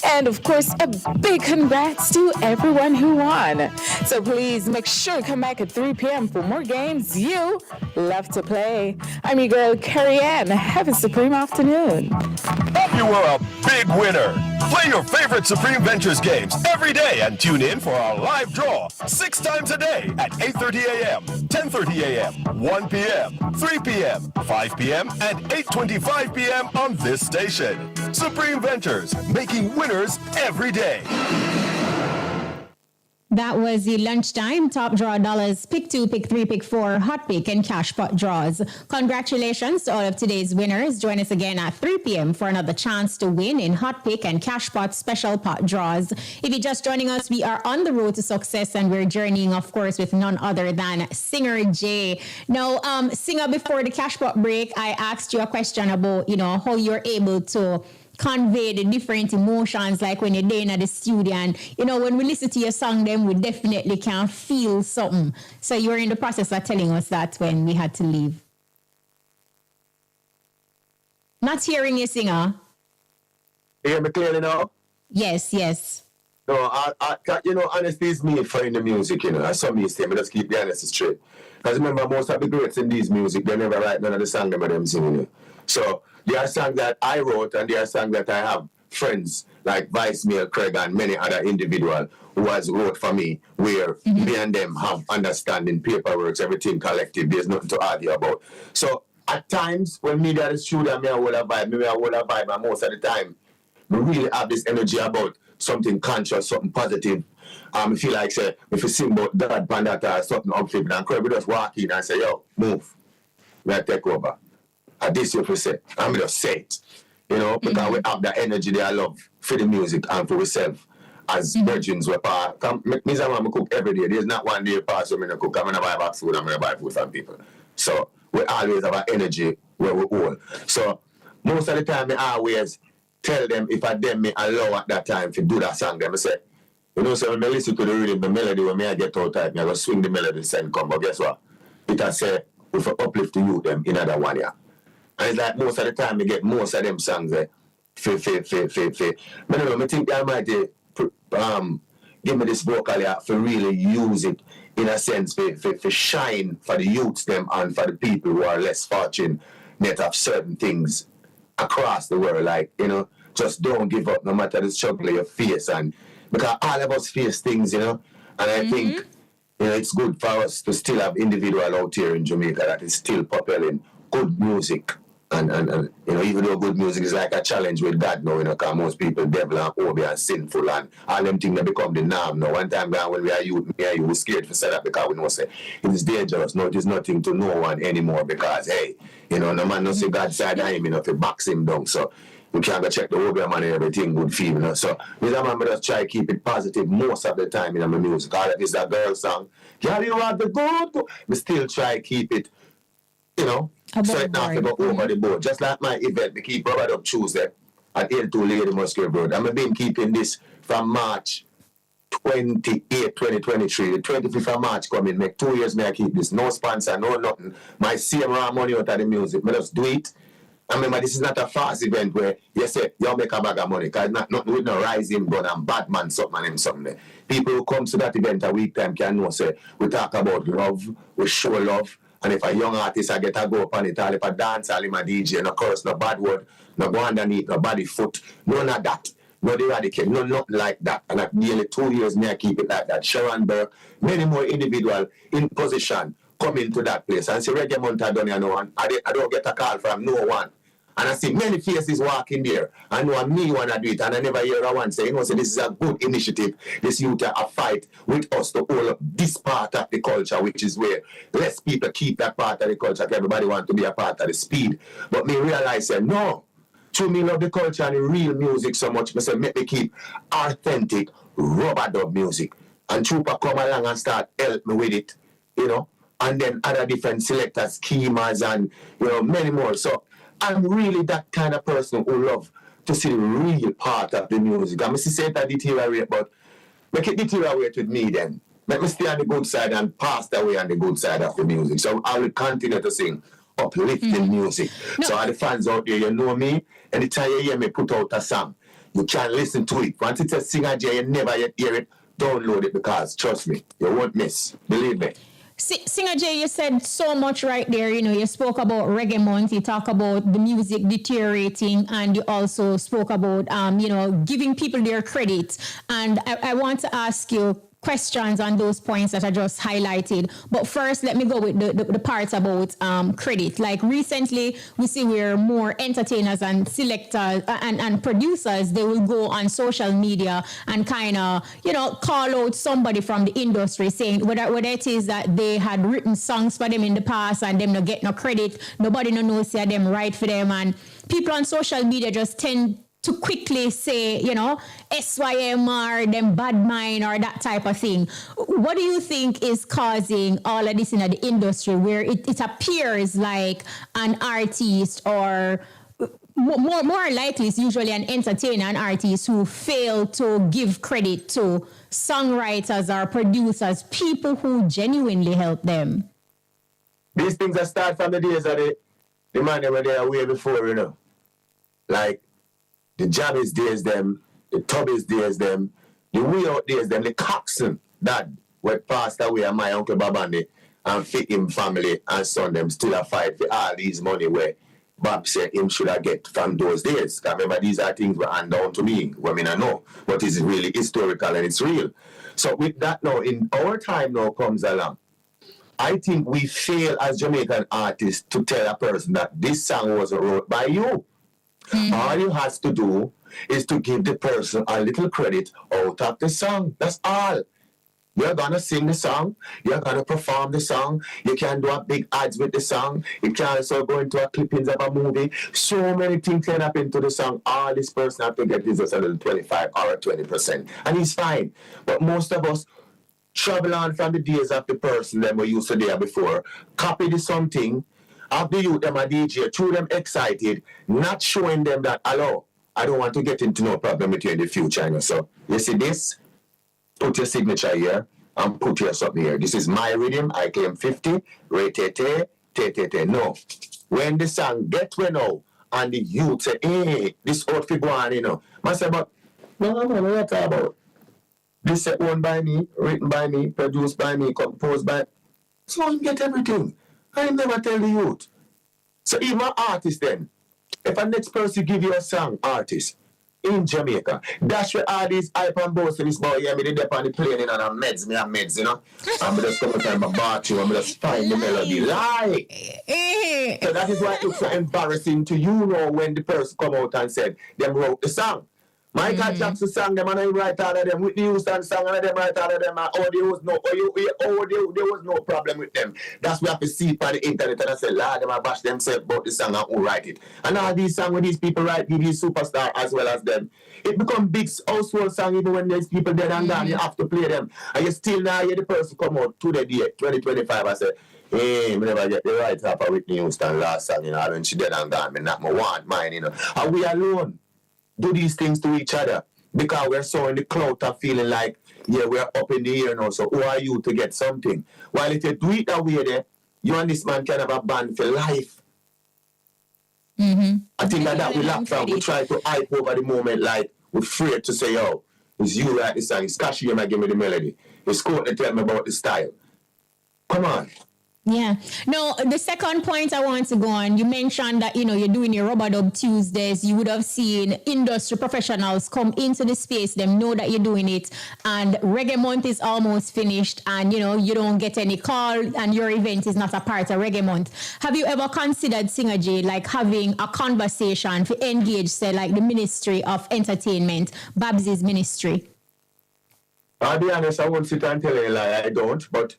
[SPEAKER 3] And of course, a big congrats to everyone who won. So please make sure to come back at 3 p.m. for more games you love to play. I'm your girl, Carrie Ann. Have a supreme afternoon.
[SPEAKER 7] Hope you were a big winner. Play your favorite Supreme Ventures games every day and tune in for our live draw 6 times a day at 8:30 a.m., 10:30 a.m., 1 p.m., 3 p.m., 5 p.m., and 8:25 p.m. on this station. Supreme Ventures, making winners every day.
[SPEAKER 1] That was the lunchtime top draw dollars, pick 2, pick 3, pick 4, hot pick, and cash pot draws. Congratulations to all of today's winners. Join us again at 3 p.m. for another chance to win in hot pick and cash pot special pot draws. If you're just joining us, we are on the road to success and we're journeying, of course, with none other than Singer J. Now, Singer, before the cash pot break, I asked you a question about, how you're able to convey the different emotions, like when you're there in the studio, and when we listen to your song, then we definitely can feel something. So you were in the process of telling us that when we had to leave. Not hearing you, Singer.
[SPEAKER 2] You hear me clearly now?
[SPEAKER 1] Yes.
[SPEAKER 2] No, I honesty is me for in the music, I saw me say, I just keep the honesty straight. Because remember, most of the greats in these music, they never write none of the song them singing. So there are songs that I wrote and there are songs that I have friends like Vice Mail, Craig, and many other individuals who has wrote for me, where me and them have understanding, paperwork, everything collective. There's nothing to argue about. So at times when me at the studio, me I hold a vibe, and most of the time, we really have this energy about something conscious, something positive. I feel like, say, if you sing about that band that or something upflipping, and Craig will just walk in and say, yo, move. We'll take over. And this you say, I'm just say it. Because we have the energy that I love for the music and for ourselves as virgins. Me and cook every day. There's not one day pass when I cook. I'm going to buy back food. I'm going to buy food from people. So we always have an energy where we all. So most of the time, I always tell them if I them me allow at that time to do that song, them I say, so when I listen to the rhythm, the melody, when I get out time, I go swing the melody and come. But guess what? It has say, if I uplift to you, them in another 1 year. And it's like most of the time, we get most of them songs there. But I think the Almighty give me this vocal here for really use it in a sense for shine for the youths them and for the people who are less fortunate of certain things across the world. Like, just don't give up no matter the struggle you face. And because all of us face things, and I think it's good for us to still have individual out here in Jamaica that is still propelling good music. And even though good music is like a challenge with God now, because most people devil and obi and sinful and all them things they become the norm now. One time when we are youth, me and you were scared to say that because we know say it is dangerous. No, it is nothing to no one anymore because hey, no man no say God side of him, if he box him down. So we can't go check the obi man and everything good feel, So this man just try to keep it positive most of the time in my music. All of this a girl song. Girl, you are the good. We still try to keep it, so it not to go over the board. Just like my event, we keep Robert up Tuesday at 82 Lady Musgrave Road. I've been keeping this from March 28, 2023. The 25th of March coming. Make 2 years me I keep this. No sponsor, no nothing. My same raw money out of the music. I just do it. I remember this is not a fast event where you say you make a bag of money. Because not with no rising gun and bad man something and something. People who come to that event a week time can know say we talk about love, we show love. And if a young artist I get a go up on it, all if a dance, all in my DJ, no curse, no bad word, no go underneath, no body foot, none of that. No eradicate, no nothing like that. And at nearly 2 years me I keep it like that. Sharon Burke, many more individuals in position come into that place. And say Reggae Month I done, and I don't get a call from no one. And I see many faces walking there. I know me want to do it, and I never hear one say, say this is a good initiative. This youth are a fight with us to hold up this part of the culture, which is where less people keep that part of the culture. Everybody want to be a part of the speed. But me realize, no. To me love the culture and the real music so much. I say, make me keep authentic rubber dub music. And Trooper come along and start help me with it, And then other different selectors, schemas, and, many more. So I'm really that kind of person who love to see the real part of the music. I'm going to say that deteriorate, but make it deteriorate with me then. Let me stay on the good side and pass the way on the good side of the music. So I will continue to sing uplifting music.
[SPEAKER 1] No.
[SPEAKER 2] So all the fans out there, you know me. Anytime you hear me put out a song, you can listen to it. Once it says Singer J, you never yet hear it. Download it because trust me, you won't miss. Believe me.
[SPEAKER 1] Singer J, you said so much right there. You know, you spoke about Reggae Month, you talk about the music deteriorating, and you also spoke about, giving people their credit. And I want to ask you questions on those points that I just highlighted. But first, let me go with the parts about credit. Like recently, we see where more entertainers and selectors and producers, they will go on social media and kind of, call out somebody from the industry saying whether it is that they had written songs for them in the past and them not get no credit, nobody no knows say them right for them. And people on social media just tend to quickly say, SYM or them bad mind or that type of thing. What do you think is causing all of this in the industry where it appears like an artist or more likely it's usually an entertainer, an artist who fail to give credit to songwriters or producers, people who genuinely help them?
[SPEAKER 2] These things that start from the days of the man that were there way before, Like, the Jabbies days them, the Tubbies days them, the way out days them, the Coxon dad went passed away and my uncle Babandi and fit him family and son them still a fight for all these money where Bob said him should have get from those days. Because remember, these are things were handed down to me, women I know, but it's really historical and it's real. So with that now, in our time now comes along, I think we fail as Jamaican artists to tell a person that this song was wrote by you. All you have to do is to give the person a little credit out of the song. That's all. You're going to sing the song. You're going to perform the song. You can do a big ads with the song. You can also go into a clippings of a movie. So many things can happen to the song. All this person have to get is just a little 25 or 20%. And he's fine. But most of us travel on from the days of the person that we used to there before. Copy the something. Of the youth, them a DJ, through them excited, not showing them that, hello, I don't want to get into no problem with you in the future. So, you see this? Put your signature here and put your something here. This is my rhythm. I claim 50. Re-te-te. No. When the song get well now, and the youth say, hey, this outfit go on, I say, but, no, what you talking about? This is owned by me, written by me, produced by me, composed by me. So I get everything. I never tell the youth. So even an artist then, if a next person give you a song, artist, in Jamaica, that's where all these hype and boast for this boy, yeah, me dip on the plane and I'm meds, I'm just come to my bathroom, I'm just find the melody. Lie! So that is why it looks so embarrassing to you when the person come out and said, them wrote the song. Michael Jackson sang them and I write all of them. Whitney Houston sang and them write all of them. There was no problem with them. That's why I have to see it on the internet and I say, Lord, them I bash themselves about the song and who write it. And all these songs when these people write, these superstars as well as them. It become big household song even when there's people dead and gone, you have to play them. And you still now hear the person come out to the day, 2025, I say, hey, me never get the right half of Whitney Houston last song, when she dead and gone, me not my want mine, And we alone do these things to each other because we're so in the clout of feeling like, yeah, we're up in the air now, so who are you to get something? While if you do it that way there, you and this man can have a band for life. I think that we lack from, we try to hype over the moment like we're afraid to say, yo, it's you write the song, it's Kashi, you might give me the melody. It's cool to tell me about the style. Come on.
[SPEAKER 1] Yeah. No, the second point I want to go on, you mentioned that, you're doing your Rubber Dub Tuesdays. You would have seen industry professionals come into the space, them know that you're doing it. And Reggae Month is almost finished and, you don't get any call and your event is not a part of Reggae Month. Have you ever considered, Singer J, like having a conversation to engage, say, like the Ministry of Entertainment, Babsy's ministry?
[SPEAKER 2] I'll be honest, I won't sit and tell you a lie, I don't. But,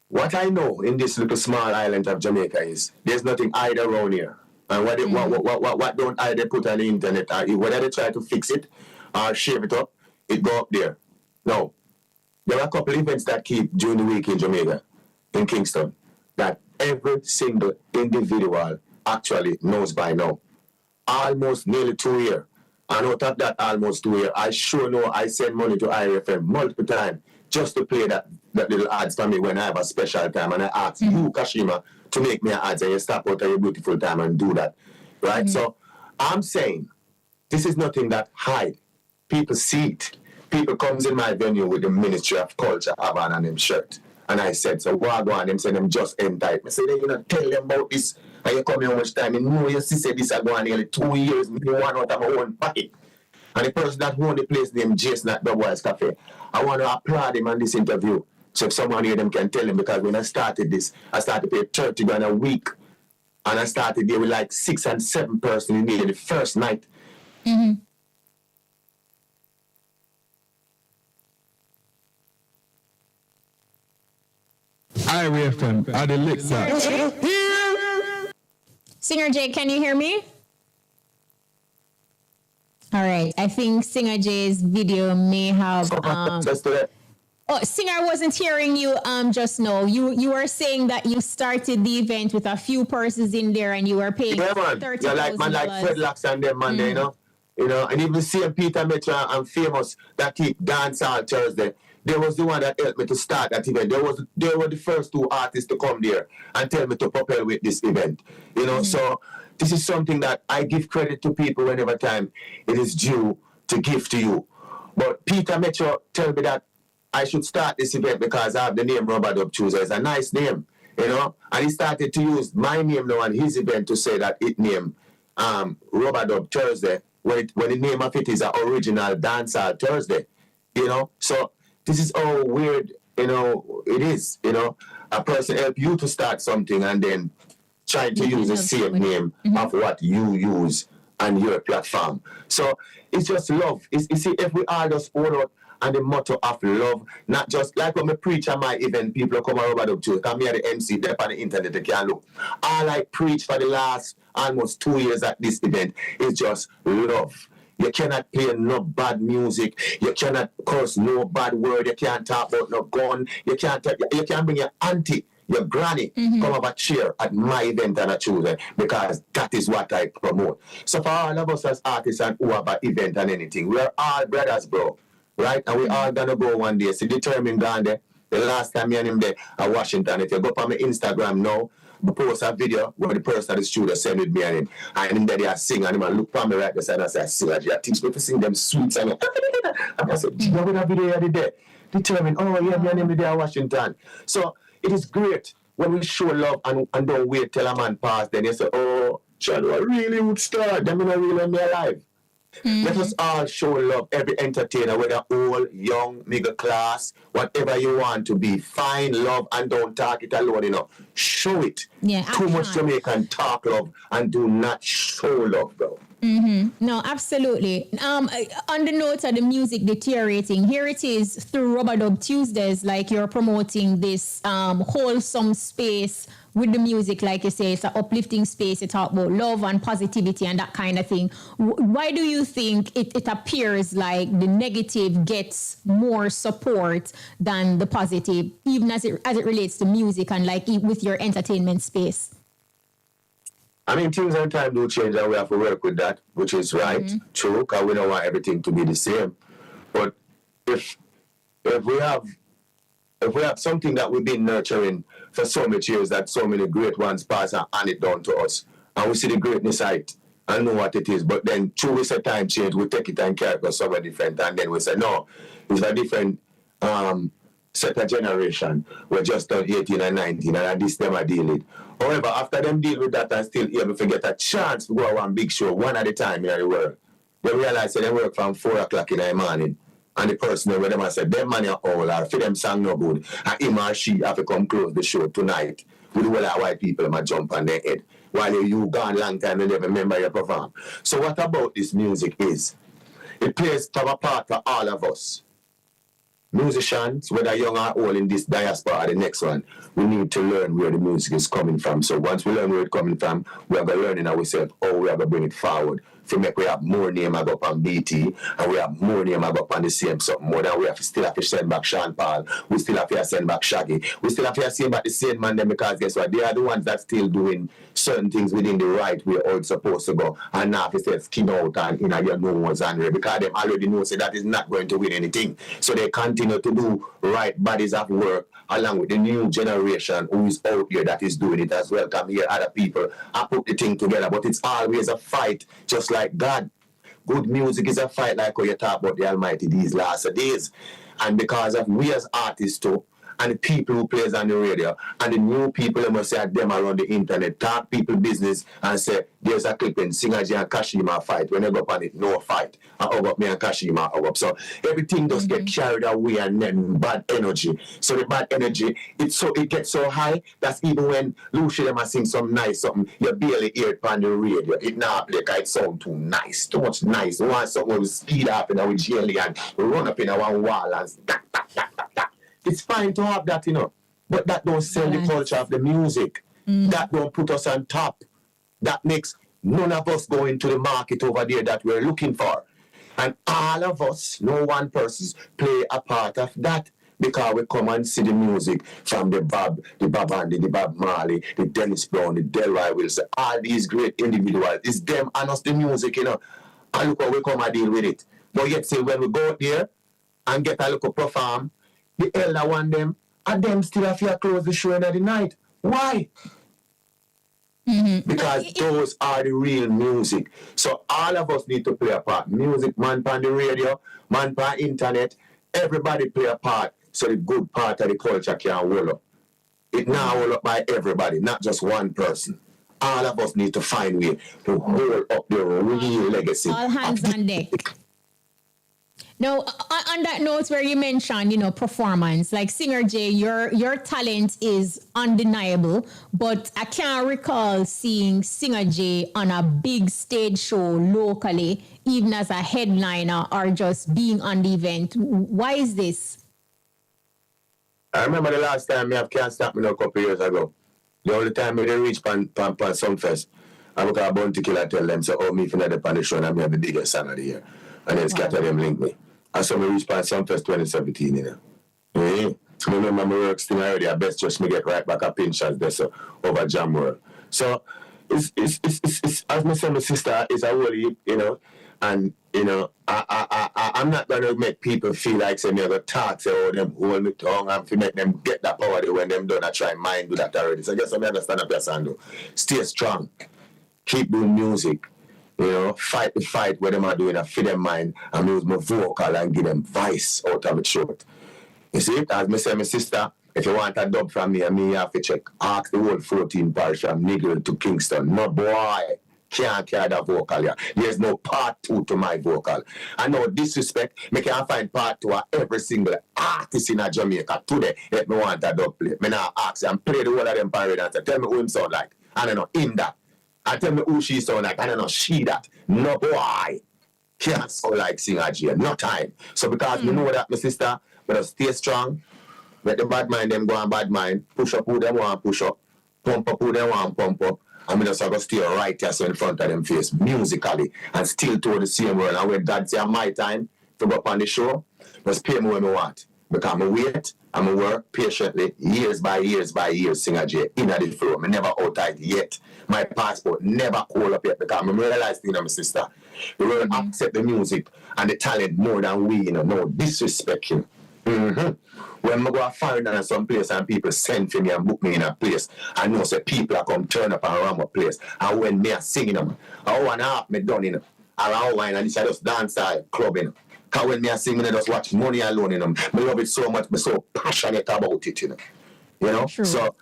[SPEAKER 2] what I know in this little small island of Jamaica is there's nothing hide around here. And what don't either put on the internet, or whether they try to fix it or shave it up, it go up there. No. There are a couple events that keep during the week in Jamaica, in Kingston, that every single individual actually knows by now. Almost nearly 2 years. And out of that almost 2 years, I sure know I send money to IFM multiple times just to play that little ads for me when I have a special time. And I ask you, Kashima, to make me an ads, and you stop out of your beautiful time and do that. Right? So I'm saying this is nothing that hide. People see it. People comes in my venue with the Ministry of Culture have on them shirt. And I said, so what go on? Them say them just entitled. I said, you know, tell them about this. And you come here how much time? And no, you see, say this I go on nearly 2 years. Me want out of my own pocket. And the person that owned the place named Jason at Doughboys Cafe, I want to applaud him on this interview. So if someone here them can tell him, because when I started this, I started to pay 30 grand a week. And I started there with like 6 and 7 persons in there the first night.
[SPEAKER 8] IRFM, are the licks up.
[SPEAKER 1] Singer J, can you hear me? All right. I think Singer J's video may have. Singer, I wasn't hearing you just now. You were saying that you started the event with a few persons in there and you were paying $30,000.
[SPEAKER 2] Yeah, like man like Fred Locks and them man there, you know, and even see Peter Metro and Famous that keep Dance All Thursday. They was the one that helped me to start that event. They were the first 2 artists to come there and tell me to propel with this event. You know, so this is something that I give credit to people whenever time it is due to give to you. But Peter Metro tell me that I should start this event because I have the name Robert Dub Tuesday. It's a nice name, you know. And he started to use my name now on his event to say that it named Robert Dub Thursday when the name of it is an original Dancehall Thursday, you know. So this is how weird, you know, it is, you know. A person help you to start something and then try to use the same name of what you use on your platform. So it's just love. You see, if we all just hold out and the motto of love, not just like when I preach at my event, people come over up to come here the MC, they're on the internet, they can look. All I preach for the last almost 2 years at this event is just love. You cannot play no bad music. You cannot curse no bad word. You can't talk about no gun. You can't bring your auntie, your granny, come have a cheer at my event and a children, because that is what I promote. So for all of us as artists and who have an event and anything, we're all brothers, bro. Right? And we all gonna go one day. See, determined gone there. The last time me and him there at Washington, if you go up on my Instagram now, I post a video where the person at the studio send with me and him. And him there they sing and him and look for me right there and I say, sing, I teach me to sing them sweets and I said, you know what that video you did? Determined, oh yeah, me and him there at Washington. So it is great when we show love and don't wait till a man pass, then you say, oh, Chad, I really would start. Them in a real me alive. Let us all show love. Every entertainer, whether old, young, middle class, whatever you want to be, find love and don't talk it alone, you know. Show it.
[SPEAKER 1] Yeah,
[SPEAKER 2] too much Jamaican talk love and do not show love, bro.
[SPEAKER 1] No, absolutely. On the note of the music deteriorating, here it is through Rubber Dub Tuesdays, like you're promoting this wholesome space with the music, like you say, it's an uplifting space. You talk about love and positivity and that kind of thing. Why do you think it appears like the negative gets more support than the positive, even as it relates to music and like with your entertainment space?
[SPEAKER 2] I mean, things and time do change and we have to work with that, which is right, true, because we don't want everything to be the same. But if we have something that we've been nurturing for so many years, that so many great ones pass and hand it down to us, and we see the greatness of it and know what it is, but then true, we say time change, we take it and carry it somewhere different, and then we say, no, it's a different set of generation. We're just on 18 and 19, and this them are dealing. However, after them deal with that and still able to get a chance to go on one big show, one at a time in the world, they realize that they work from 4 o'clock in the morning. And the person where them I said, them money are all, or for them song no good, and him or she have to come close the show tonight with the whole of white people that jump on their head. While you gone long time and never remember you perform. So what about this music is, it plays to have a part for all of us. Musicians, whether young or old in this diaspora or the next one, we need to learn where the music is coming from. So once we learn where it's coming from, we are going to learn in ourselves how we are going to bring it forward to make we have more name I go up on BT, and we have more name I go up on the same something more than we have to still have to send back Sean Paul, we still have to send back Shaggy, we still have to send back the same man them, because guess what, they are the ones that still doing certain things within the right way how it's supposed to go, and now if you say skin out and you know your nose and because them already know say that is not going to win anything, so they continue to do right bodies of work along with the new generation who is out here that is doing it as well. Come here, other people, I put the thing together, but it's always a fight, just like God. Good music is a fight, like how you talk about the Almighty these last days. And because of we as artists too, and the people who plays on the radio, and the new people who must say them around the internet, talk people business and say, there's a clip in Singer J and Kashima fight. When they go up on it, no fight. I hug up me and Kashima hug up. So everything just get carried away and then bad energy. So the bad energy, it gets so high, that's even when Lucy them sing some nice something, you barely hear it on the radio. It not like it sound too nice, too much nice. You want something with speed up in our jelly and run up in our wall and that. It's fine to have that, you know, but that don't sell the culture of the music. That don't put us on top. That makes none of us go into the market over there that we're looking for. And all of us, no one person, play a part of that, because we come and see the music from the Bob Andy, the Bob Marley, the Dennis Brown, the Delroy Wilson, all these great individuals. It's them and us the music, you know. And look how we come and deal with it. But yet, say, when we go out there and get a look perform, the elder one them, and them still have to close the show in the night. Why? Because those are the real music. So all of us need to play a part. Music, man on the radio, man on internet, everybody play a part so the good part of the culture can roll up. It now roll up by everybody, not just one person. All of us need to find way to hold up the real legacy.
[SPEAKER 1] All hands on deck. Now, on that note where you mentioned, you know, performance, like Singer J, your talent is undeniable, but I can't recall seeing Singer J on a big stage show locally, even as a headliner or just being on the event. Why is this?
[SPEAKER 2] I remember the last time I have Can't Stop Me Now a couple of years ago. The only time we reach pan Sumfest, I look at Bounty Killer tell them, so, oh, me finna the pan the show and I have the biggest song of the year. And then scatter them link me. And so we reached past Sumfest 2017, you know. Yeah. So I remember my work still already, I best just me get right back a pinch as this over Jam World. So it's as I say, my sister is a holy, you know, and you know, I'm not gonna make people feel like say me I go talk, say oh them hold me tongue and to make them get that power there when them done I try mind do that already. So just I understand up your sound do. Stay strong. Keep doing music. You know, fight the fight where them are doing a feed them mind and use my vocal and give them voice out of the throat. You see, as me say my sister, if you want a dub from me, and me have to check, ask the whole 14 parish from Nigel to Kingston. No boy can't carry that vocal here. There's no part 2 to my vocal. And no disrespect, me can't find part 2 of every single artist in Jamaica today if me want a dub play. Me now ask and play the whole of them parade and say, tell me who him sound like. I don't know, him that. And tell me who she sound like. I don't know, she that. No boy can't sound like Singer J. No time. So because me know that, my sister, but stay strong. Let the bad mind them go and bad mind. Push up who them want push up. Pump up who them want pump up. And me just have to stay right here so in front of them face musically and still to the same world. And when God say my time to go up on the show, just pay me when I want. Because I wait and I work patiently, years by years, Singer J, in the flow. I never outside yet. My passport never call up yet because I realize things, my sister. We will accept the music and the talent more than we, you know, no disrespect, you know. When I go foreign and some place and people send for me and book me in a place, I know say people are come turn up and around my place. And when me are singing them, I want to have me done, you know. Around wine and this I just dance club, you know. Because when me are singing, I just watch Money Alone, you know. I love it so much, I'm so passionate about it, you know. You know?
[SPEAKER 1] True.
[SPEAKER 2] So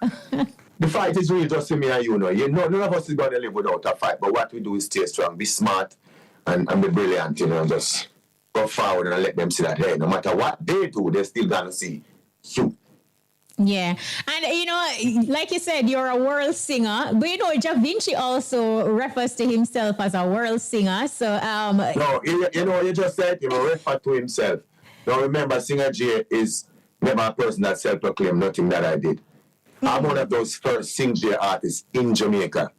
[SPEAKER 2] the fight is real just for me and you know. You know, none of us is going to live without a fight. But what we do is stay strong, be smart, and be brilliant, you know, and just go forward and let them see that, hey, no matter what they do, they're still going to see you.
[SPEAKER 1] Yeah. And, you know, like you said, you're a world singer. But, you know, Da Vinci also refers to himself as a world singer. So,
[SPEAKER 2] No, you know, you just said, you know, refer to himself. Now, remember, Singer J is never a person that self-proclaimed nothing that I did. I'm one of those first Sing J artists in Jamaica.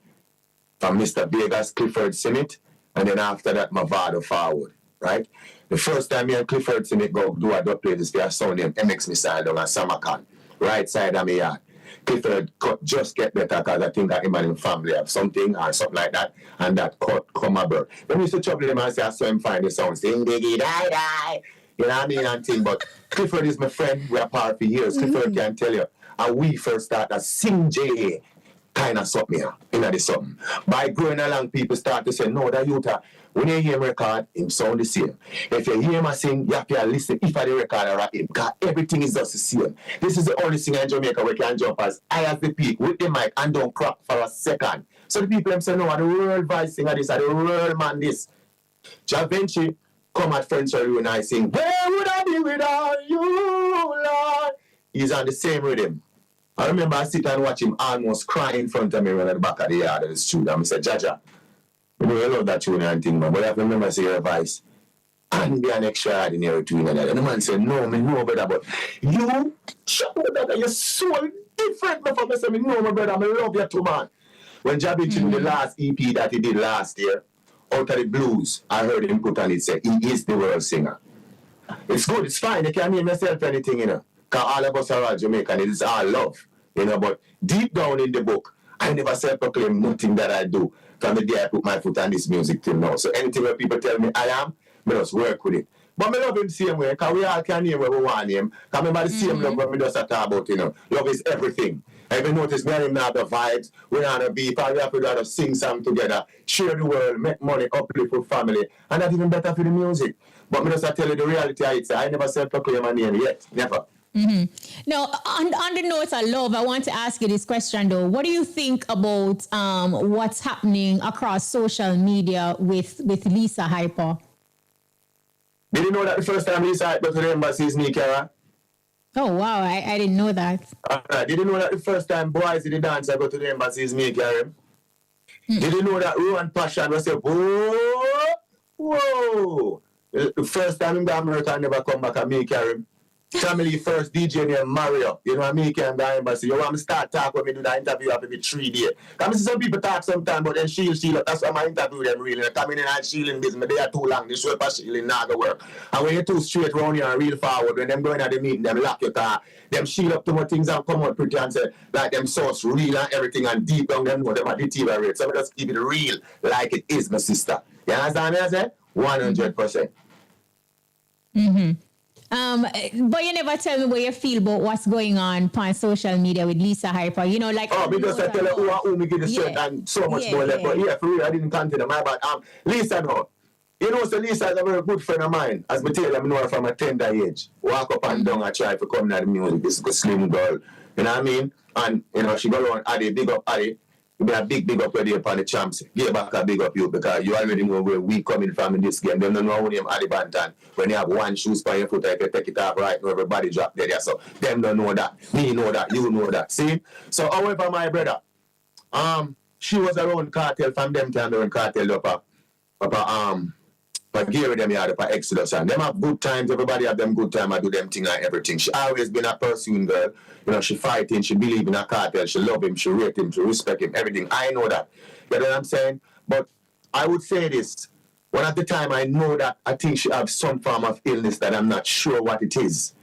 [SPEAKER 2] From Mr. Vegas, Clifford Simmett, And then after that, my Vado forward, right? The first time me and Clifford see me go do a dub play this, their sound named MX Missile down at Samarkand, right side of me yard. Clifford cut just get better because I think that him and his family have something or something like that, and that cut come a bird. When we used to trouble him and say, I saw him find the sound, sing diggy die die, you know what I mean, and thing. But Clifford is my friend, we are part for years. Clifford can tell you, and we first started sing J kind of something here, you know, the something. By growing along, people start to say, no, that youth, when you hear him record, him sound the same. If you hear him sing, you have to listen if I the record or rap him, because everything is just the same. This is the only singer in Jamaica where can jump as high as the peak with the mic and don't crack for a second. So the people them say, no, the world voice singer this, the world man this. Ja Vinci come at French and I sing, where would I be without you, Lord? He's on the same rhythm. I remember I sit and watch him almost crying in front of me when at the back of the yard of the studio. I said, Jaja, I love that tune and thing, man. But I have to remember say your voice and be an extraordinary tune and that. And the man said, no, me know better, but you, shut up that, you're so different. Before I said, me know my brother, I love you too, man. When Jabby in the last EP that he did last year, Out of the Blues, I heard him put on it, say, he is the world singer. It's good, it's fine, you can name yourself anything, you know. Because all of us are all Jamaican, it is all love, you know, but deep down in the book, I never self-proclaim nothing that I do from the day I put my foot on this music till now. So anything where people tell me I am, I just work with it. But I love him the same way, because we all can name where we want him. Because remember the same love when we just talk about, you know, love is everything. If you notice, me and him now the vibes, we're on a beat, and we have to sing something together, share the world, make money, uplift for family, and that's even better for the music. But I just tell you the reality, I never self-proclaim my name yet, never.
[SPEAKER 1] Now, on the note of love, I want to ask you this question though. What do you think about what's happening across social media with Lisa Hyper?
[SPEAKER 2] Did you know that the first time Lisa Hyper to the embassy is me, Kara?
[SPEAKER 1] Oh wow, I didn't know that.
[SPEAKER 2] Did you know that the first time Boys in the dance I go to the embassy is me, Karen? Did you know that Rowan Passion was say, whoa, whoa? The first time in America I never come back at me, Karen. Family first DJ named Mario. You know what I mean? Can go embassy. You want me to start talk when me do that interview after the 3 days. Because I see some people talk sometimes, but then shield up. That's why my interview them really. Coming in and shielding business, they are too long. The show for shielding not go work. And when you're too straight round here and real forward, when them going at the meeting, them lock your car, them shield up too much things and come out pretty and say, like them source real and everything and deep down them know them at the TV rate. So we just keep it real like it is, my sister. You understand me? I say? 100%.
[SPEAKER 1] But you never tell me what you feel about what's going on social media with Lisa Hyper. You know, like
[SPEAKER 2] because I tell her who me give the shirt and so much more left. But yeah, for real, I didn't continue my bad. Lisa no. You know, so Lisa is a very good friend of mine. As me tell you, I know her from a tender age. Walk up and down and try to come to the music. This is a slim girl. You know what I mean? And you know, she go around Addy, big up Addy. You be a big up where they upon the champs. Give back a big up you because you already know where we coming from in this game. They don't know who name Addy Bantan. When you have one shoes on your foot, if you take it off right now, everybody drop there. So them don't know that. Me know that. You know that. See? So however, my brother, she was around Cartel from them time around Cartel up but Gary them here for Exodus and them have good times. Everybody have them good time. I do them thing and everything. She always been a pursuing girl. You know, she fighting. She believe in a Cartel. She love him. She rate him. She respect him. Everything. I know that. You know what I'm saying? But I would say this. When at the time I know that I think she have some form of illness that I'm not sure what it is.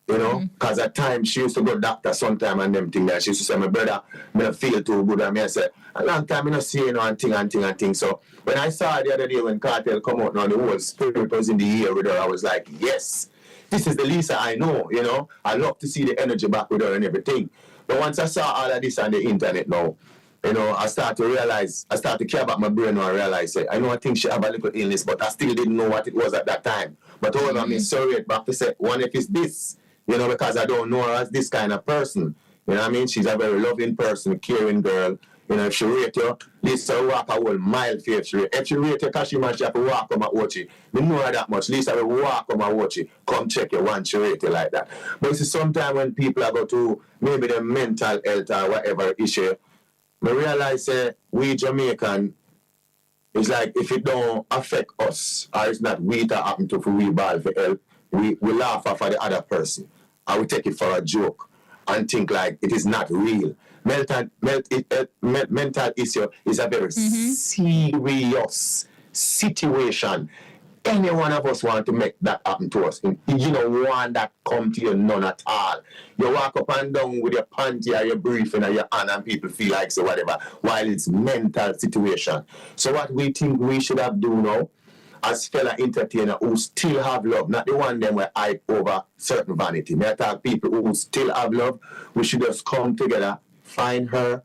[SPEAKER 2] You know, because at times she used to go doctor sometime and them thing that she used to say, my brother, I don't feel too good. And me I say, a long time I don't see you know and thing. So when I saw her the other day when Cartel come out now, the whole spirit was in the air with her. I was like, yes, this is the Lisa I know, you know. I love to see the energy back with her and everything. But once I saw all of this on the internet now, you know, I start to care about my brain and I realize, I know I think she have a little illness, but I still didn't know what it was at that time. But however, I'm sorry back to say, one, if it's this, you know, because I don't know her as this kind of person. You know what I mean? She's a very loving person, caring girl. You know, if she rate you, Lisa walk a whole mile for you. If she rate you, Kashima, she have to walk come and watch you. We know her that much. Lisa will walk come and watch you. Come check you once she rate you like that. But it's sometimes when people are go to maybe the mental health or whatever issue, I realize we Jamaican, it's like if it don't affect us, or it's not we that happen to we ball for help, we laugh off of the other person. And we take it for a joke and think like it is not real. Mental issue is a very serious situation. Any one of us want to make that happen to us. You don't want that come to you, none at all. You walk up and down with your panty or your briefing or your hand and people feel like so whatever, while it's mental situation. So what we think we should have do now, as fellow entertainer who still have love, not the one them where hype over certain vanity. Me I talk people who still have love, we should just come together, find her,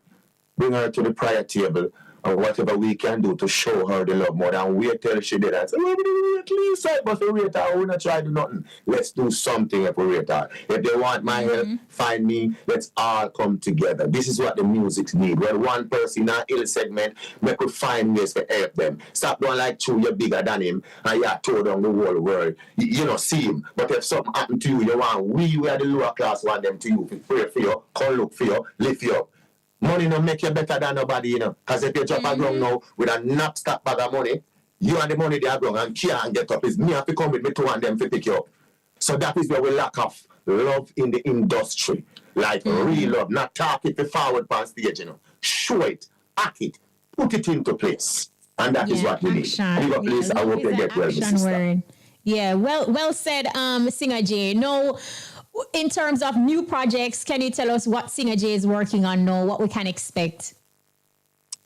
[SPEAKER 2] bring her to the prayer table, or whatever we can do to show her the love more than wait till she did that. So we at least but we rate her, we not try to do nothing. Let's do something if we rate her. If they want my help, find me, let's all come together. This is what the music need. When one person in an ill segment, we could find ways to help them. Stop doing like you, you're bigger than him, and you told on the whole world. You know, see him. But if something happen to you, you want we are the lower class want them to you, pray for you, come look for you, lift you up. Money no make you better than nobody, you know. Because if you drop a ground now with a knapsack bag of money, you and the money they are ground and can't get up. It's me have to come with me two and them to pick you up. So that is where we lack of love in the industry. Like real love. Not talk it forward past stage, you know. Show it, act it, put it into place. And that is what we need. Big up, please. I hope you get well, Mrs. Word.
[SPEAKER 1] Yeah, well said, Singer J. No, in terms of new projects, can you tell us what Singer J is working on now, what we can expect?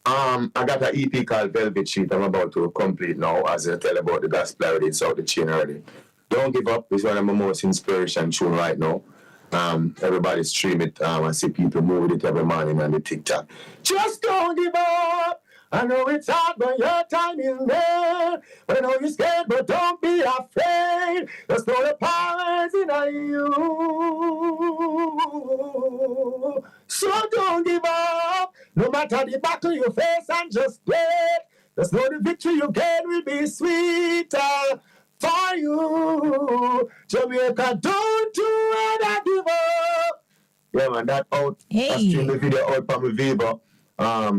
[SPEAKER 2] I got an EP called Velvet Sheet I'm about to complete now, as I tell about the gospel already, it's out the chain already. Don't Give Up is one of my most inspiration tune right now. Everybody stream it, I see people move it every morning on the TikTok. Just don't give up! I know it's hard, but your time is there. I know you're scared, but don't be afraid. There's no the powers in you. So don't give up. No matter the battle you face, and just wait. There's no the victory you get will be sweeter for you. Jamaica, don't you ever give up. Yeah, man, that out.
[SPEAKER 1] Hey.
[SPEAKER 2] I streamed the video out from my Viber. I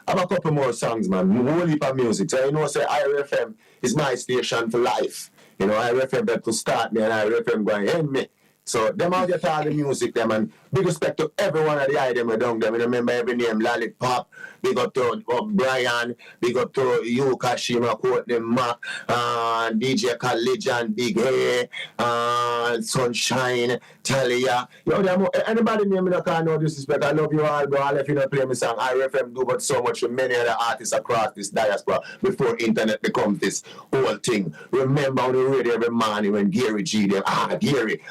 [SPEAKER 2] have a couple more songs, man. Whole heap of music. So you know, say IRFM is my station for life. You know, IRFM that to start me and IRFM going end me. So them all get all the music them and big respect to everyone at the item down them. You remember every name, Lollipop, big up to Brian, big up to you, Kashima, Courtney Mac, DJ College and Big Hair, Sunshine, Talia. You know, anybody name me that can't know disrespect. I love you all, bro. I'll let you know play me song. IRFM do but so much for many other artists across this diaspora before internet becomes this whole thing. Remember on the radio every morning when Gary G them, Gary,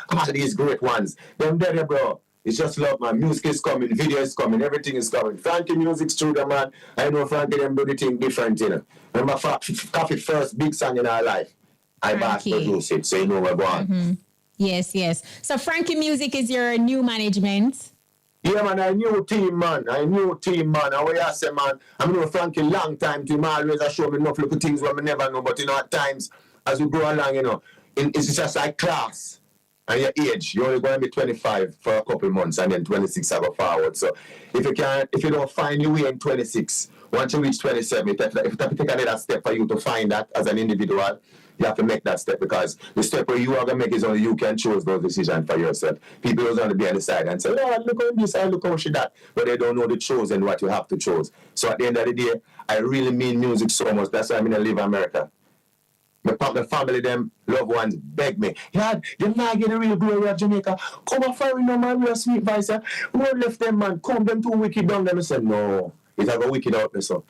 [SPEAKER 2] these great ones. Them there, bro. It's just love, man. Music is coming, video is coming, everything is coming. Frankie music's true, the man. I know Frankie them do the thing different, you know. Remember Coffee first big song in our life. I bass produce it, so you know we're going.
[SPEAKER 1] Yes. So Frankie Music is your new management.
[SPEAKER 2] Yeah, man, I knew team, man. And what I say, man, I know Frankie long time to him always show me enough little things what I never know. But you know, at times, as we go along, you know, it's just like class. And your age, you're only going to be 25 for a couple months and then 26 I go forward. So if you don't find your way in 26, once you reach 27, if you take another step for you to find that as an individual, you have to make that step because the step where you are going to make is only you can choose those decisions for yourself. People are going to be on the side and say, oh, look how this, look how she that. But they don't know the choose and what you have to choose. So at the end of the day, I really mean music so much. That's why I'm going to live in America. My family, them loved ones beg me. Yeah, you're not getting the real glory of Jamaica. Come on, fire no man, real sweet voice. Who left them, man? Come them too wicked down them. I said, no, it's a go wicked out there, so.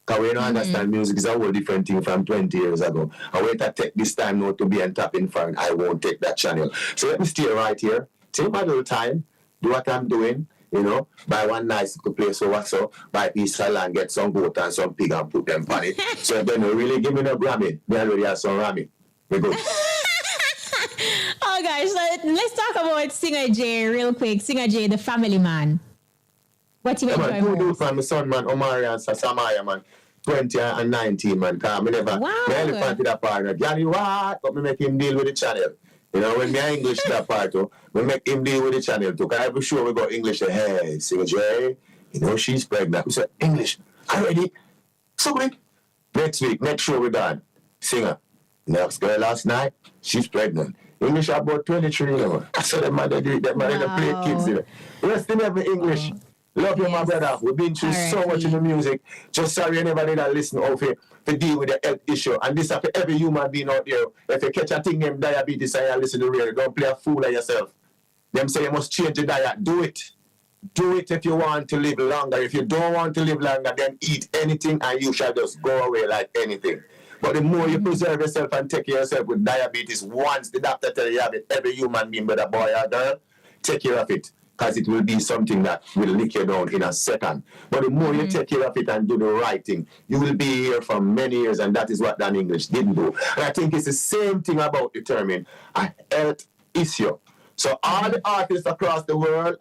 [SPEAKER 2] Because we don't understand music is a whole different thing from 20 years ago. I wait to take this time now to be on top in front. I won't take that channel. So let me stay right here. Take my little time, do what I'm doing. You know, buy one nice little place over so, buy a piece of land, get some goat and some pig and put them on it. So then you really give me no Grammy. Me already have some Rammy. We good.
[SPEAKER 1] Oh gosh, so let's talk about Singer J real quick. Singer J, the family man. What you enjoy
[SPEAKER 2] most? Do for my son, man, Omari and Samaya, man. 20 and 19, man. Because I never,
[SPEAKER 1] wow.
[SPEAKER 2] My elephant to that partner. Gary, what? But me make him deal with the channel. You know, when me English that part too, we make him deal with the channel too. Because I'm sure we got English. Hey, Singer J, you know she's pregnant. We said, English, already? So quick. Next week, next show we done. Singer. Next girl last night, she's pregnant. English about 23, you know. I saw them man, they play kids, you know. Rest in every English. Love you, my
[SPEAKER 1] Yes.
[SPEAKER 2] brother. We've been through
[SPEAKER 1] All right,
[SPEAKER 2] so much in the music. Just sorry anybody that listen out to deal with the health issue. And this is for every human being out there. If you catch a thing named diabetes and you listen to the radio, don't play a fool of yourself. Them say you must change your diet. Do it. Do it if you want to live longer. If you don't want to live longer, then eat anything and you shall just go away like anything. But the more you preserve yourself and take care of yourself with diabetes, once the doctor tells you have it, every human being, whether boy or girl, take care of it. Because it will be something that will lick you down in a second. But the more you take care of it and do the right thing, you will be here for many years, and that is what Dan English didn't do. And I think it's the same thing about determining a health issue. So all the artists across the world,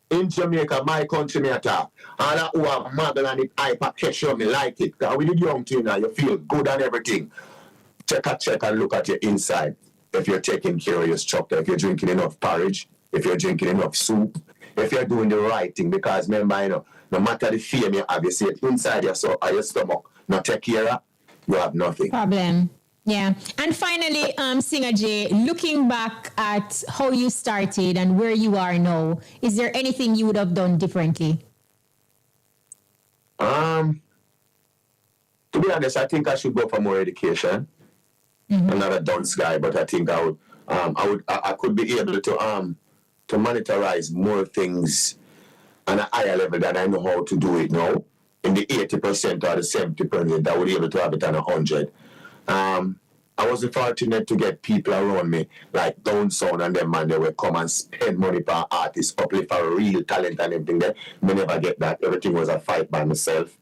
[SPEAKER 2] in Jamaica, my country, me attack. All that who are model and it hyper pressure, me like it. Because with the young thing now, you feel good and everything. Check and look at your inside. If you're taking care of your structure, if you're drinking enough porridge, if you're drinking enough soup, if you're doing the right thing. Because remember, no matter the fame you have, you see it inside your stomach, not take care of, you have nothing.
[SPEAKER 1] Problem. Yeah. And finally, Singer J, looking back at how you started and where you are now, is there anything you would have done differently?
[SPEAKER 2] To be honest, I think I should go for more education. I'm not a dunce guy, but I think I could be able to monetize more things on a higher level than I know how to do it now. In the 80% or the 70%, I would be able to have it on 100. I was fortunate to get people around me like Down Sound and them, man, they would come and spend money per artist, uplift for real talent and everything. There, me never get that. Everything was a fight by myself.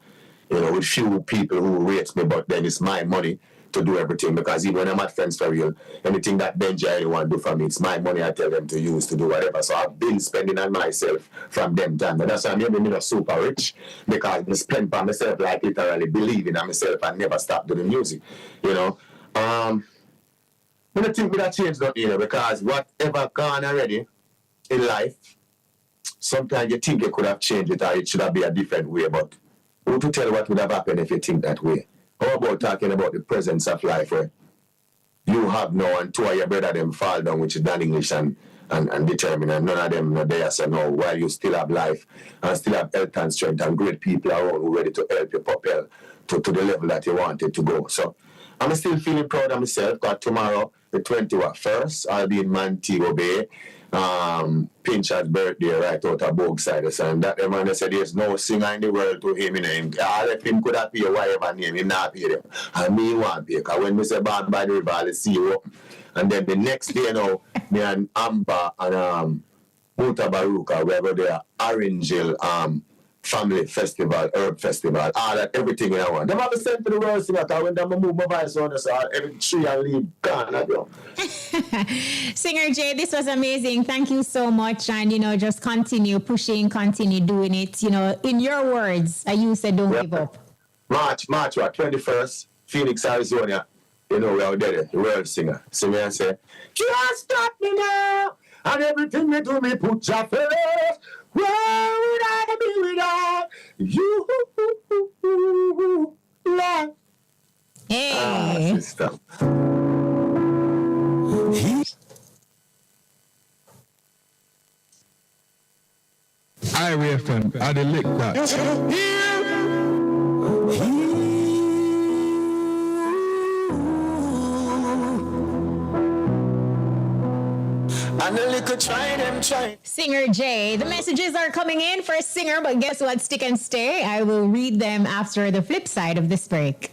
[SPEAKER 2] With few people who rate me, but then it's my money to do everything, because even when I'm at Friends for Real, anything that Benji or anyone do for me, it's my money I tell them to use to do whatever. So I've been spending on myself from them time. And that's why I'm even not super rich, because I spend by myself, like literally believing in myself and never stop doing music. I don't think that changed nothing, because whatever gone already in life, sometimes you think you could have changed it or it should have been a different way, but who to tell what would have happened if you think that way? How about talking about the presence of life where you have now and two of your brother them fall down, which is Dan English and Determined, and none of them are there, so now while you still have life and still have health and strength and great people around who are ready to help you propel to the level that you wanted to go. So I'm still feeling proud of myself, because tomorrow, the 21st, I'll be in Montego Bay. Pinchard's birthday right out of Bogside. And that man said there's no singer in the world to him. All of him could have paid whatever name, he not pay them. And me want pay, because when me say Born by the River, I'll see you up. And then the next day now, me and Amber and Muta Baruka, we go there, Orange Hill, Family Festival, Herb Festival, all that, everything I want. Them have to send to the world singer, because when them move my voice on us, every tree and leaf gone.
[SPEAKER 1] Singer J, this was amazing. Thank you so much. And, just continue pushing, continue doing it. In your words, you said don't give up.
[SPEAKER 2] March 21st, Phoenix, Arizona. We're out there, the world singer. Sing me and say, can't stop me now. And everything you do, me put your first. Where would I be without you? Love.
[SPEAKER 1] Hey.
[SPEAKER 2] Sister.
[SPEAKER 8] Irie FM, I the lick that.
[SPEAKER 2] And a little try.
[SPEAKER 1] Singer J, the messages are coming in for a singer, but guess what? Stick and stay. I will read them after the flip side of this break.